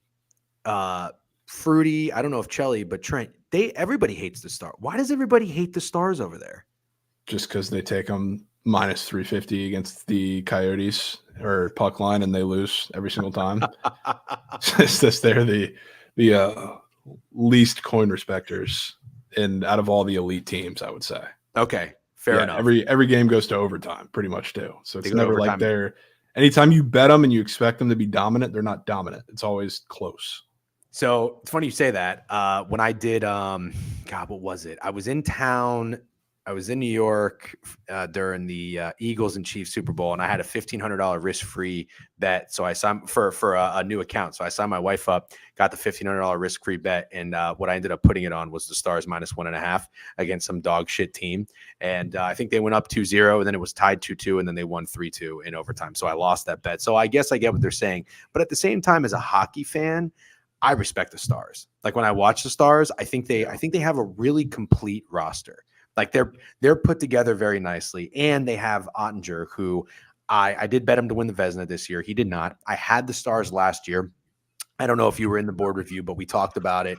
Fruity, I don't know if Chelly, but Trent, everybody hates the Star. Why does everybody hate the Stars over there? Just because they take them minus 350 against the Coyotes or puck line and they lose every single time. It's just they're the least coin respecters and out of all the elite teams, I would say. Okay, fair enough. Every game goes to overtime, pretty much too. So it's never like overtime. anytime you bet them and you expect them to be dominant, they're not dominant. It's always close. So it's funny you say that. When I did, God, what was it? I was in town. I was in New York during the Eagles and Chiefs Super Bowl, and I had a $1,500 risk-free bet. So I signed for a new account. So I signed my wife up, got the $1,500 risk-free bet, and what I ended up putting it on was the Stars minus 1.5 against some dog shit team. And I think they went up 2-0, and then it was tied 2-2, and then they won 3-2 in overtime. So I lost that bet. So I guess I get what they're saying, but at the same time, as a hockey fan, I respect the Stars. Like when I watch the Stars, I think they have a really complete roster. Like they're put together very nicely, and they have Ottinger, who I did bet him to win the Vezina this year. He did not. I had the Stars last year. I don't know if you were in the board review, but we talked about it.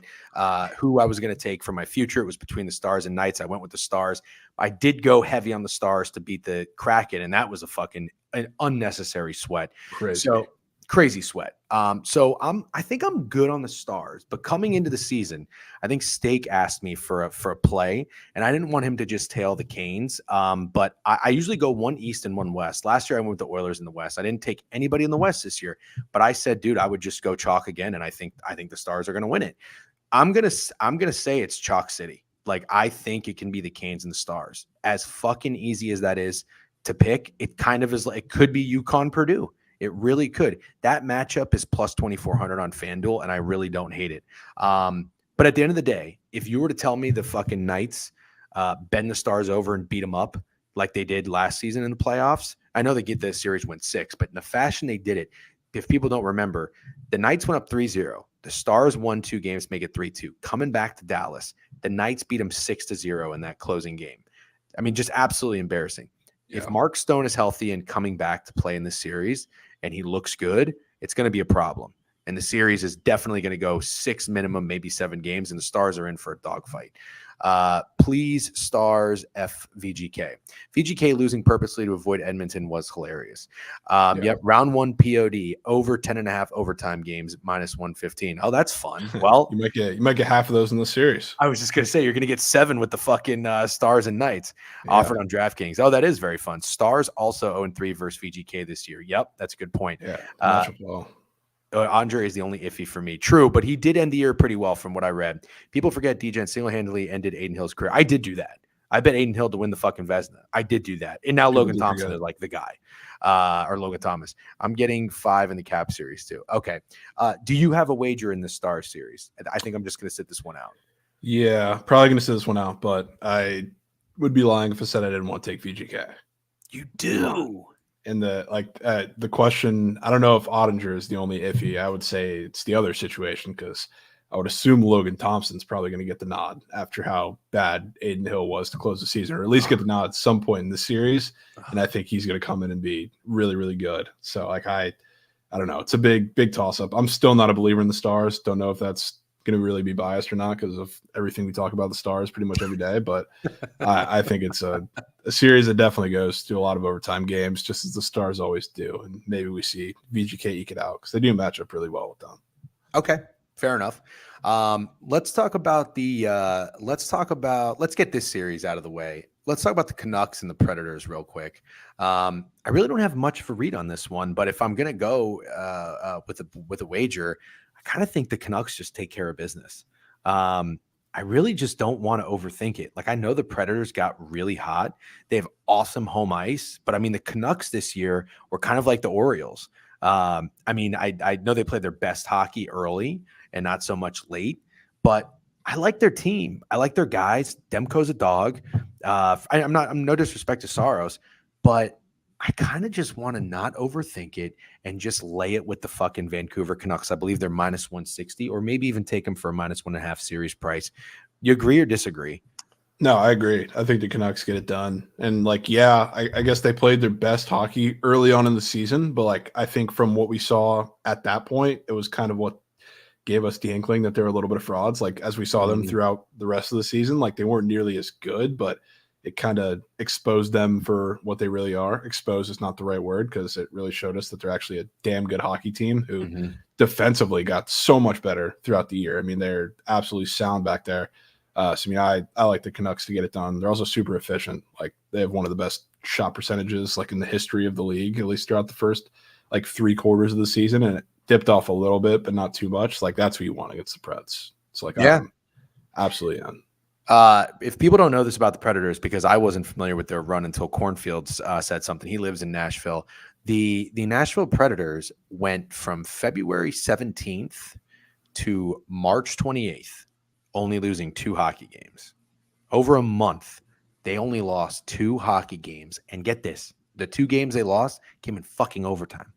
Who I was going to take for my future. It was between the Stars and Knights. I went with the Stars. I did go heavy on the Stars to beat the Kraken, and that was an unnecessary sweat. Crazy. So crazy sweat. So I think I'm good on the Stars, but coming into the season, I think Stake asked me for a play, and I didn't want him to just tail the Canes. But I usually go one East and one West. Last year I went with the Oilers in the West. I didn't take anybody in the West this year, but I said, dude, I would just go chalk again, and I think the Stars are going to win it. I'm gonna say it's chalk city. Like I think it can be the Canes and the Stars. As fucking easy as that is to pick, it kind of is. Like it could be UConn Purdue. It really could. That matchup is plus 2,400 on FanDuel, and I really don't hate it. But at the end of the day, if you were to tell me the fucking Knights bend the Stars over and beat them up like they did last season in the playoffs, I know they get the series went 6, but in the fashion they did it, if people don't remember, the Knights went up 3-0. The Stars won 2 games, make it 3-2. Coming back to Dallas, the Knights beat them 6-0 in that closing game. I mean, just absolutely embarrassing. Yeah. If Mark Stone is healthy and coming back to play in this series and he looks good, it's going to be a problem. And the series is definitely going to go 6 minimum, maybe 7 games, and the Stars are in for a dogfight. Please, Stars, VGK. VGK losing purposely to avoid Edmonton was hilarious. Yep, round 1 POD, over 10.5 overtime games, minus 115. Oh, that's fun. Well, you might get half of those in the series. I was just going to say, you're going to get 7 with the fucking Stars and Knights offered on DraftKings. Oh, that is very fun. Stars also 0-3 versus VGK this year. Yep, that's a good point. Yeah, Andre is the only iffy for me. True, but he did end the year pretty well from what I read. People forget DJen single-handedly ended Aiden Hill's career. I did do that. I bet Aiden Hill to win the fucking Vezina. I did do that. And now Logan Thompson is like the guy. Or Logan Thomas. I'm getting 5 in the Cap series too. Okay. Do you have a wager in the Star series? I think I'm just going to sit this one out. Yeah, probably going to sit this one out, but I would be lying if I said I didn't want to take VGK. You do. And the question, I don't know if Ottinger is the only iffy. I would say it's the other situation because I would assume Logan Thompson's probably going to get the nod after how bad Aiden Hill was to close the season, or at least get the nod at some point in the series. And I think he's going to come in and be really, really good. So like I don't know. It's a big toss up. I'm still not a believer in the Stars. Don't know if that's going to really be biased or not because of everything we talk about the Stars pretty much every day. But I think it's a series that definitely goes through a lot of overtime games, just as the Stars always do. And maybe we see VGK eke it out because they do match up really well with them. Okay, fair enough. Let's talk about let's get this series out of the way. Let's talk about the Canucks and the Predators real quick. I really don't have much for read on this one, but if I'm going to go with a wager, I kind of think the Canucks just take care of business. I really just don't want to overthink it. Like I know the Predators got really hot. They have awesome home ice, but I mean the Canucks this year were kind of like the Orioles. I mean, I know they played their best hockey early and not so much late, but I like their team. I like their guys. Demko's a dog. I'm no disrespect to Saros, but I kind of just want to not overthink it and just lay it with the fucking Vancouver Canucks. I believe they're minus 160, or maybe even take them for a minus 1.5 series price. You agree or disagree? No, I agree. I think the Canucks get it done. And I guess they played their best hockey early on in the season, but I think from what we saw at that point, it was kind of what gave us the inkling that they were a little bit of frauds. Like as we saw them throughout the rest of the season, they weren't nearly as good, but it kind of exposed them for what they really are. Exposed is not the right word because it really showed us that they're actually a damn good hockey team who defensively got so much better throughout the year. I mean, they're absolutely sound back there. I like the Canucks to get it done. They're also super efficient. They have one of the best shot percentages in the history of the league, at least throughout the first 3 quarters of the season, and it dipped off a little bit, but not too much. That's what you want against the Preds. I'm absolutely in. If people don't know this about the Predators, because I wasn't familiar with their run until Cornfields said something. He lives in Nashville. The Nashville Predators went from February 17th to March 28th, only losing 2 hockey games. Over a month, they only lost 2 hockey games. And get this, the 2 games they lost came in fucking overtime.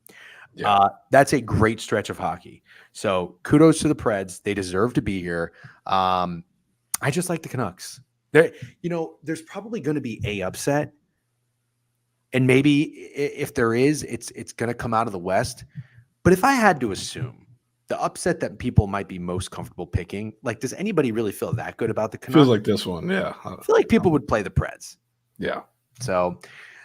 Yeah. That's a great stretch of hockey. So kudos to the Preds. They deserve to be here. I just like the Canucks. There's probably going to be a upset. And maybe if there is, it's going to come out of the West. But if I had to assume, the upset that people might be most comfortable picking, does anybody really feel that good about the Canucks? Feels like this one, yeah. I feel like people would play the Preds. Yeah. So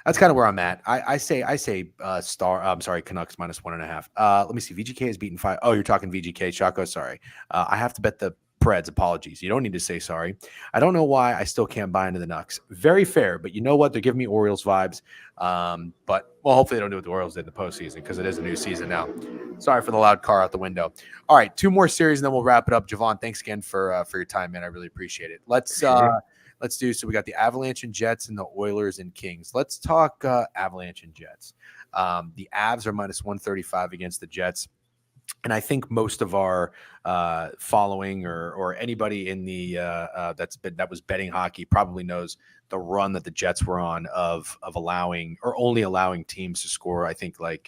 that's kind of where I'm at. I say Canucks minus 1.5. Let me see. VGK has beaten 5. Oh, you're talking VGK, Chaco. Sorry. I have to bet the Preds. Apologies. You don't need to say sorry. I don't know why I still can't buy into the Nucks. Very fair, but you know what? They're giving me Orioles vibes. But hopefully they don't do what the Orioles did in the postseason because it is a new season now. Sorry for the loud car out the window. All right, 2 more series and then we'll wrap it up. Jovan, thanks again for your time, man. I really appreciate it. Let's do so. We got the Avalanche and Jets and the Oilers and Kings. Let's talk Avalanche and Jets. The Avs are minus 135 against the Jets. And I think most of our following or anybody in the that was betting hockey probably knows the run that the Jets were on of allowing or only allowing teams to score. I think what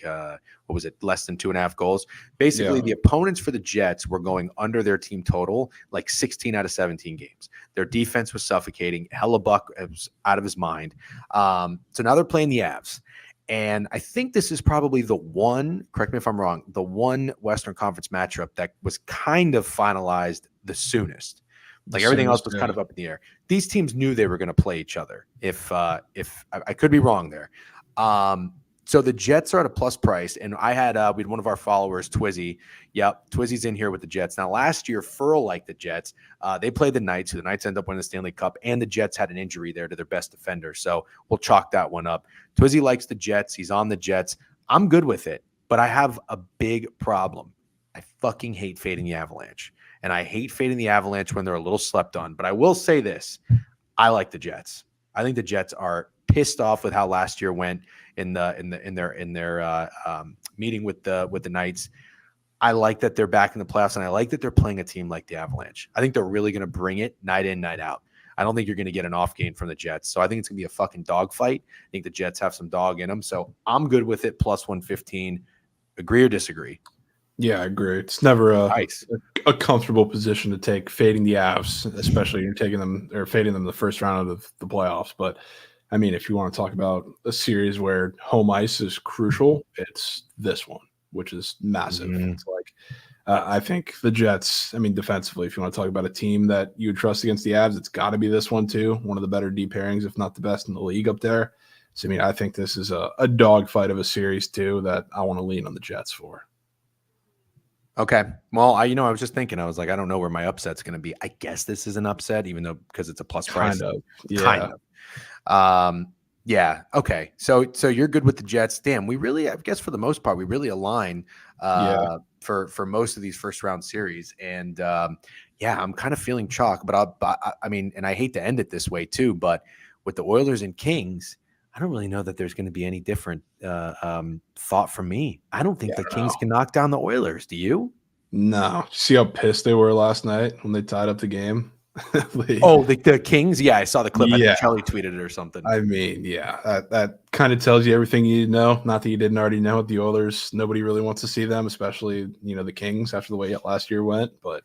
was it, less than 2.5 goals. Basically, the opponents for the Jets were going under their team total 16 out of 17 games. Their defense was suffocating. Hellebuck was out of his mind. So now they're playing the Avs. And I think this is probably the one, correct me if I'm wrong, the one Western Conference matchup that was kind of finalized the soonest. Everything else was kind of up in the air. These teams knew they were going to play each other. If I could be wrong there. So the Jets are at a plus price, and we had one of our followers, Twizzy. Yep, Twizzy's in here with the Jets. Now, last year, Furl liked the Jets. They played the Knights, who the Knights ended up winning the Stanley Cup, and the Jets had an injury there to their best defender. So we'll chalk that one up. Twizzy likes the Jets. He's on the Jets. I'm good with it, but I have a big problem. I fucking hate fading the Avalanche, and I hate fading the Avalanche when they're a little slept on. But I will say this. I like the Jets. I think the Jets are pissed off with how last year went in their meeting with the Knights. I like that they're back in the playoffs, and I like that they're playing a team like the Avalanche. I think they're really going to bring it night in, night out. I don't think you're going to get an off game from the Jets. So I think it's going to be a fucking dogfight. I think the Jets have some dog in them. So I'm good with it. Plus 115. Agree or disagree? Yeah, I agree. It's never a comfortable position to take, fading the Avs, especially you're taking them or fading them the first round of the playoffs. But I mean, if you want to talk about a series where home ice is crucial, it's this one, which is massive. It's I think the Jets, defensively, if you want to talk about a team that you would trust against the Avs, it's got to be this one too. One of the better deep pairings, if not the best in the league up there. So, I think this is a dogfight of a series too that I want to lean on the Jets for. Okay. Well, I was just thinking, I was like, I don't know where my upset's going to be. I guess this is an upset, even though because it's a plus price. Kind of. Yeah. Okay. So you're good with the Jets. Damn, we really, I guess for the most part, we really align for most of these first round series. And I'm kind of feeling chalk, but and I hate to end it this way too, but with the Oilers and Kings, I don't really know that there's going to be any different thought from me. I don't think the Kings can knock down the Oilers. Do you? No. See how pissed they were last night when they tied up the game? Oh, the Kings? Yeah, I saw the clip. I think Yeah. Kelly tweeted it or something. I mean, yeah, that kind of tells you everything you need to know. Not that you didn't already know. The Oilers, nobody really wants to see them, especially, the Kings after the way last year went. But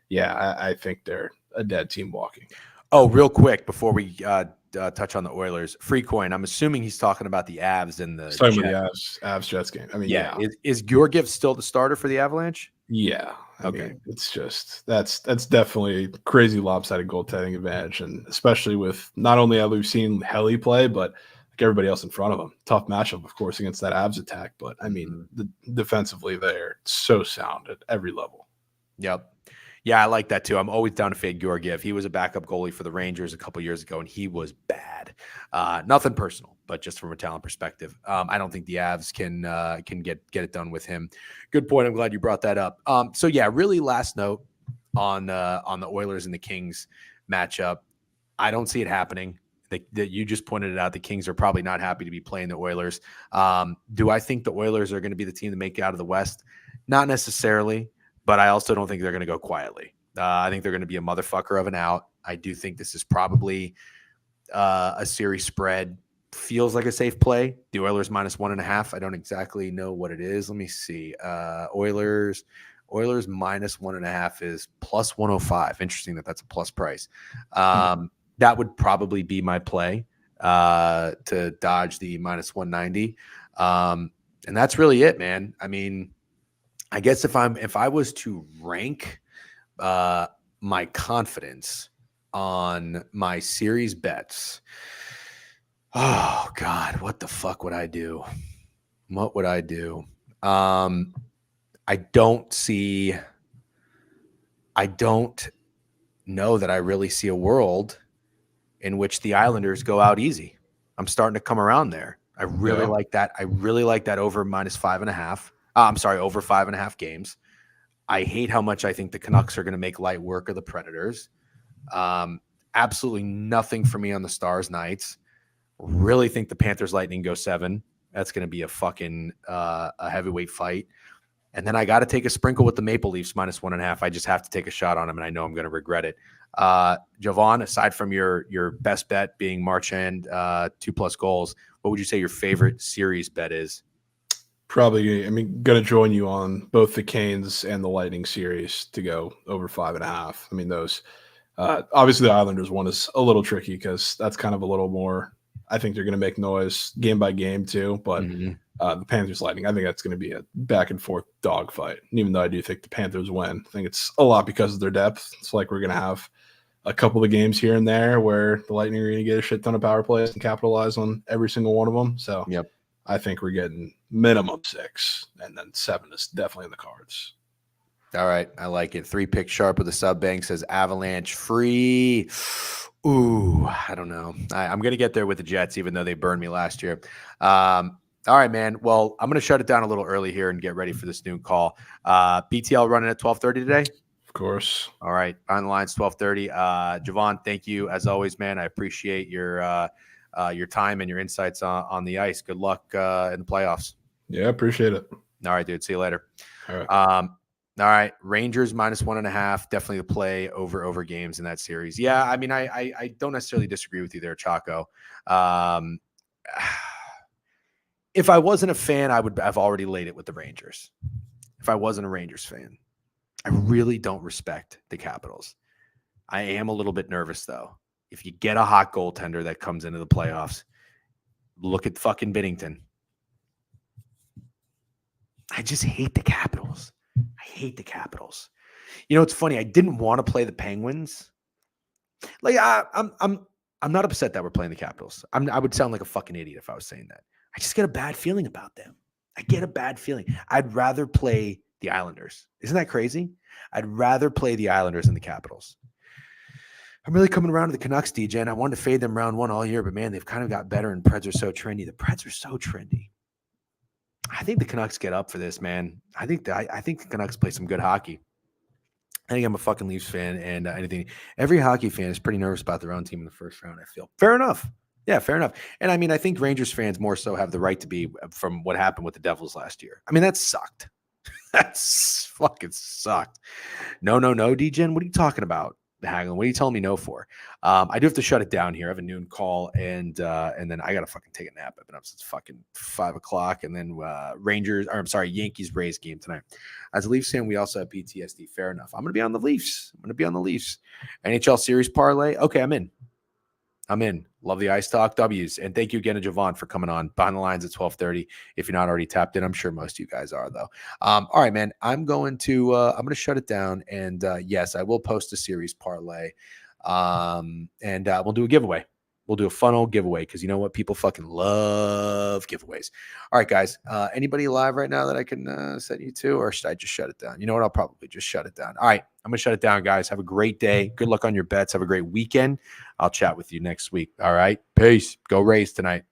yeah, I think they're a dead team walking. Oh, real quick before we touch on the Oilers, free coin. I'm assuming he's talking about the Avs and the It's talking Jets. about the Avs Jets game. I mean, Yeah. yeah. Is Georgiev still the starter for the Avalanche? Yeah. I Okay. mean, it's just that's definitely crazy lopsided goaltending advantage. And especially with not only have we seen Helly play, but like everybody else in front of him. Tough matchup, of course, against that Avs attack. But I mean, defensively, they're so sound at every level. Yep. Yeah, I like that too. I'm always down to fade Georgiev. He was a backup goalie for the Rangers a couple years ago, and he was bad. Nothing personal, but just from a talent perspective. I don't think the Avs can get it done with him. Good point. I'm glad you brought that up. So yeah, really last note on the Oilers and the Kings matchup. I don't see it happening. That you just pointed it out. The Kings are probably not happy to be playing the Oilers. Do I think the Oilers are going to be the team to make it out of the West? Not necessarily. But I also don't think they're going to go quietly. I think they're going to be a motherfucker of an out. I do think this is probably a series spread. Feels like a safe play. The Oilers -1.5. I don't exactly know what it is. Let me see. Oilers -1.5 is +105. Interesting that's a plus price. That would probably be my play to dodge the -190. And that's really it, man. I mean, I guess if I was to rank my confidence on my series bets, oh God, what the fuck would I do? What would I do? I don't know that I really see a world in which the Islanders go out easy. I'm starting to come around there. I really like that. I really like that over -5.5. I'm sorry, over 5.5 games. I hate how much I think the Canucks are going to make light work of the Predators. Absolutely nothing for me on the Stars Knights. Really think the Panthers Lightning go 7. That's going to be a fucking a heavyweight fight. And then I got to take a sprinkle with the Maple Leafs -1.5. I just have to take a shot on them, and I know I'm going to regret it. Jovan, aside from your best bet being Marchand 2+ goals, what would you say your favorite series bet is? Probably, going to join you on both the Canes and the Lightning series to go over 5.5. I mean, those obviously the Islanders one is a little tricky because that's kind of a little more. I think they're going to make noise game by game too. But the Panthers Lightning, I think that's going to be a back and forth dogfight. And even though I do think the Panthers win, I think it's a lot because of their depth. It's like we're going to have a couple of games here and there where the Lightning are going to get a shit ton of power plays and capitalize on every single one of them. So yep. I think we're getting minimum 6, and then 7 is definitely in the cards. All right. I like it. 3 pick sharp with a sub bank says Avalanche free. Ooh, I don't know. I'm going to get there with the Jets, even though they burned me last year. All right, man. Well, I'm going to shut it down a little early here and get ready for this noon call. BTL running at 12:30 today? Of course. All right. On the line's 12:30. Jovan, thank you as always, man. I appreciate your time and your insights on the ice. Good luck in the playoffs. Yeah, appreciate it. All right, dude. See you later. All right. All right. Rangers -1.5. Definitely the play over games in that series. Yeah, I mean, I don't necessarily disagree with you there, Chaco. If I wasn't a fan, I would have already laid it with the Rangers. If I wasn't a Rangers fan. I really don't respect the Capitals. I am a little bit nervous, though. If you get a hot goaltender that comes into the playoffs, look at fucking Binnington. I just hate the Capitals. I hate the Capitals. You know, it's funny. I didn't want to play the Penguins. Like, I'm not upset that we're playing the Capitals. I would sound like a fucking idiot if I was saying that. I just get a bad feeling about them. I get a bad feeling. I'd rather play the Islanders. Isn't that crazy? I'd rather play the Islanders than the Capitals. I'm really coming around to the Canucks, DJ, and I wanted to fade them round 1 all year, but man, they've kind of got better, and Preds are so trendy. The Preds are so trendy. I think the Canucks get up for this, man. I think the Canucks play some good hockey. I think I'm a fucking Leafs fan, and every hockey fan is pretty nervous about their own team in the first round, I feel. Fair enough. Yeah, fair enough. And I mean, I think Rangers fans more so have the right to be from what happened with the Devils last year. I mean, that sucked. That's fucking sucked. No, DGen. What are you talking about? Hang on. What are you telling me no for? I do have to shut it down here. I have a noon call, and then I gotta fucking take a nap. I've been up since fucking 5 o'clock, and then Yankees Rays game tonight. As a Leafs fan, we also have PTSD. Fair enough. I'm gonna be on the Leafs. NHL series parlay. Okay, I'm in. Love the Ice Talk W's. And thank you again to Jovan for coming on Behind the Lines at 12:30. If you're not already tapped in, I'm sure most of you guys are, though. All right, man. I'm going to shut it down. And yes, I will post a series parlay. And we'll do a giveaway. We'll do a fun old giveaway because you know what? People fucking love giveaways. All right, guys. Anybody alive right now that I can send you to, or should I just shut it down? You know what? I'll probably just shut it down. All right. I'm going to shut it down, guys. Have a great day. Good luck on your bets. Have a great weekend. I'll chat with you next week. All right. Peace. Go Rays tonight.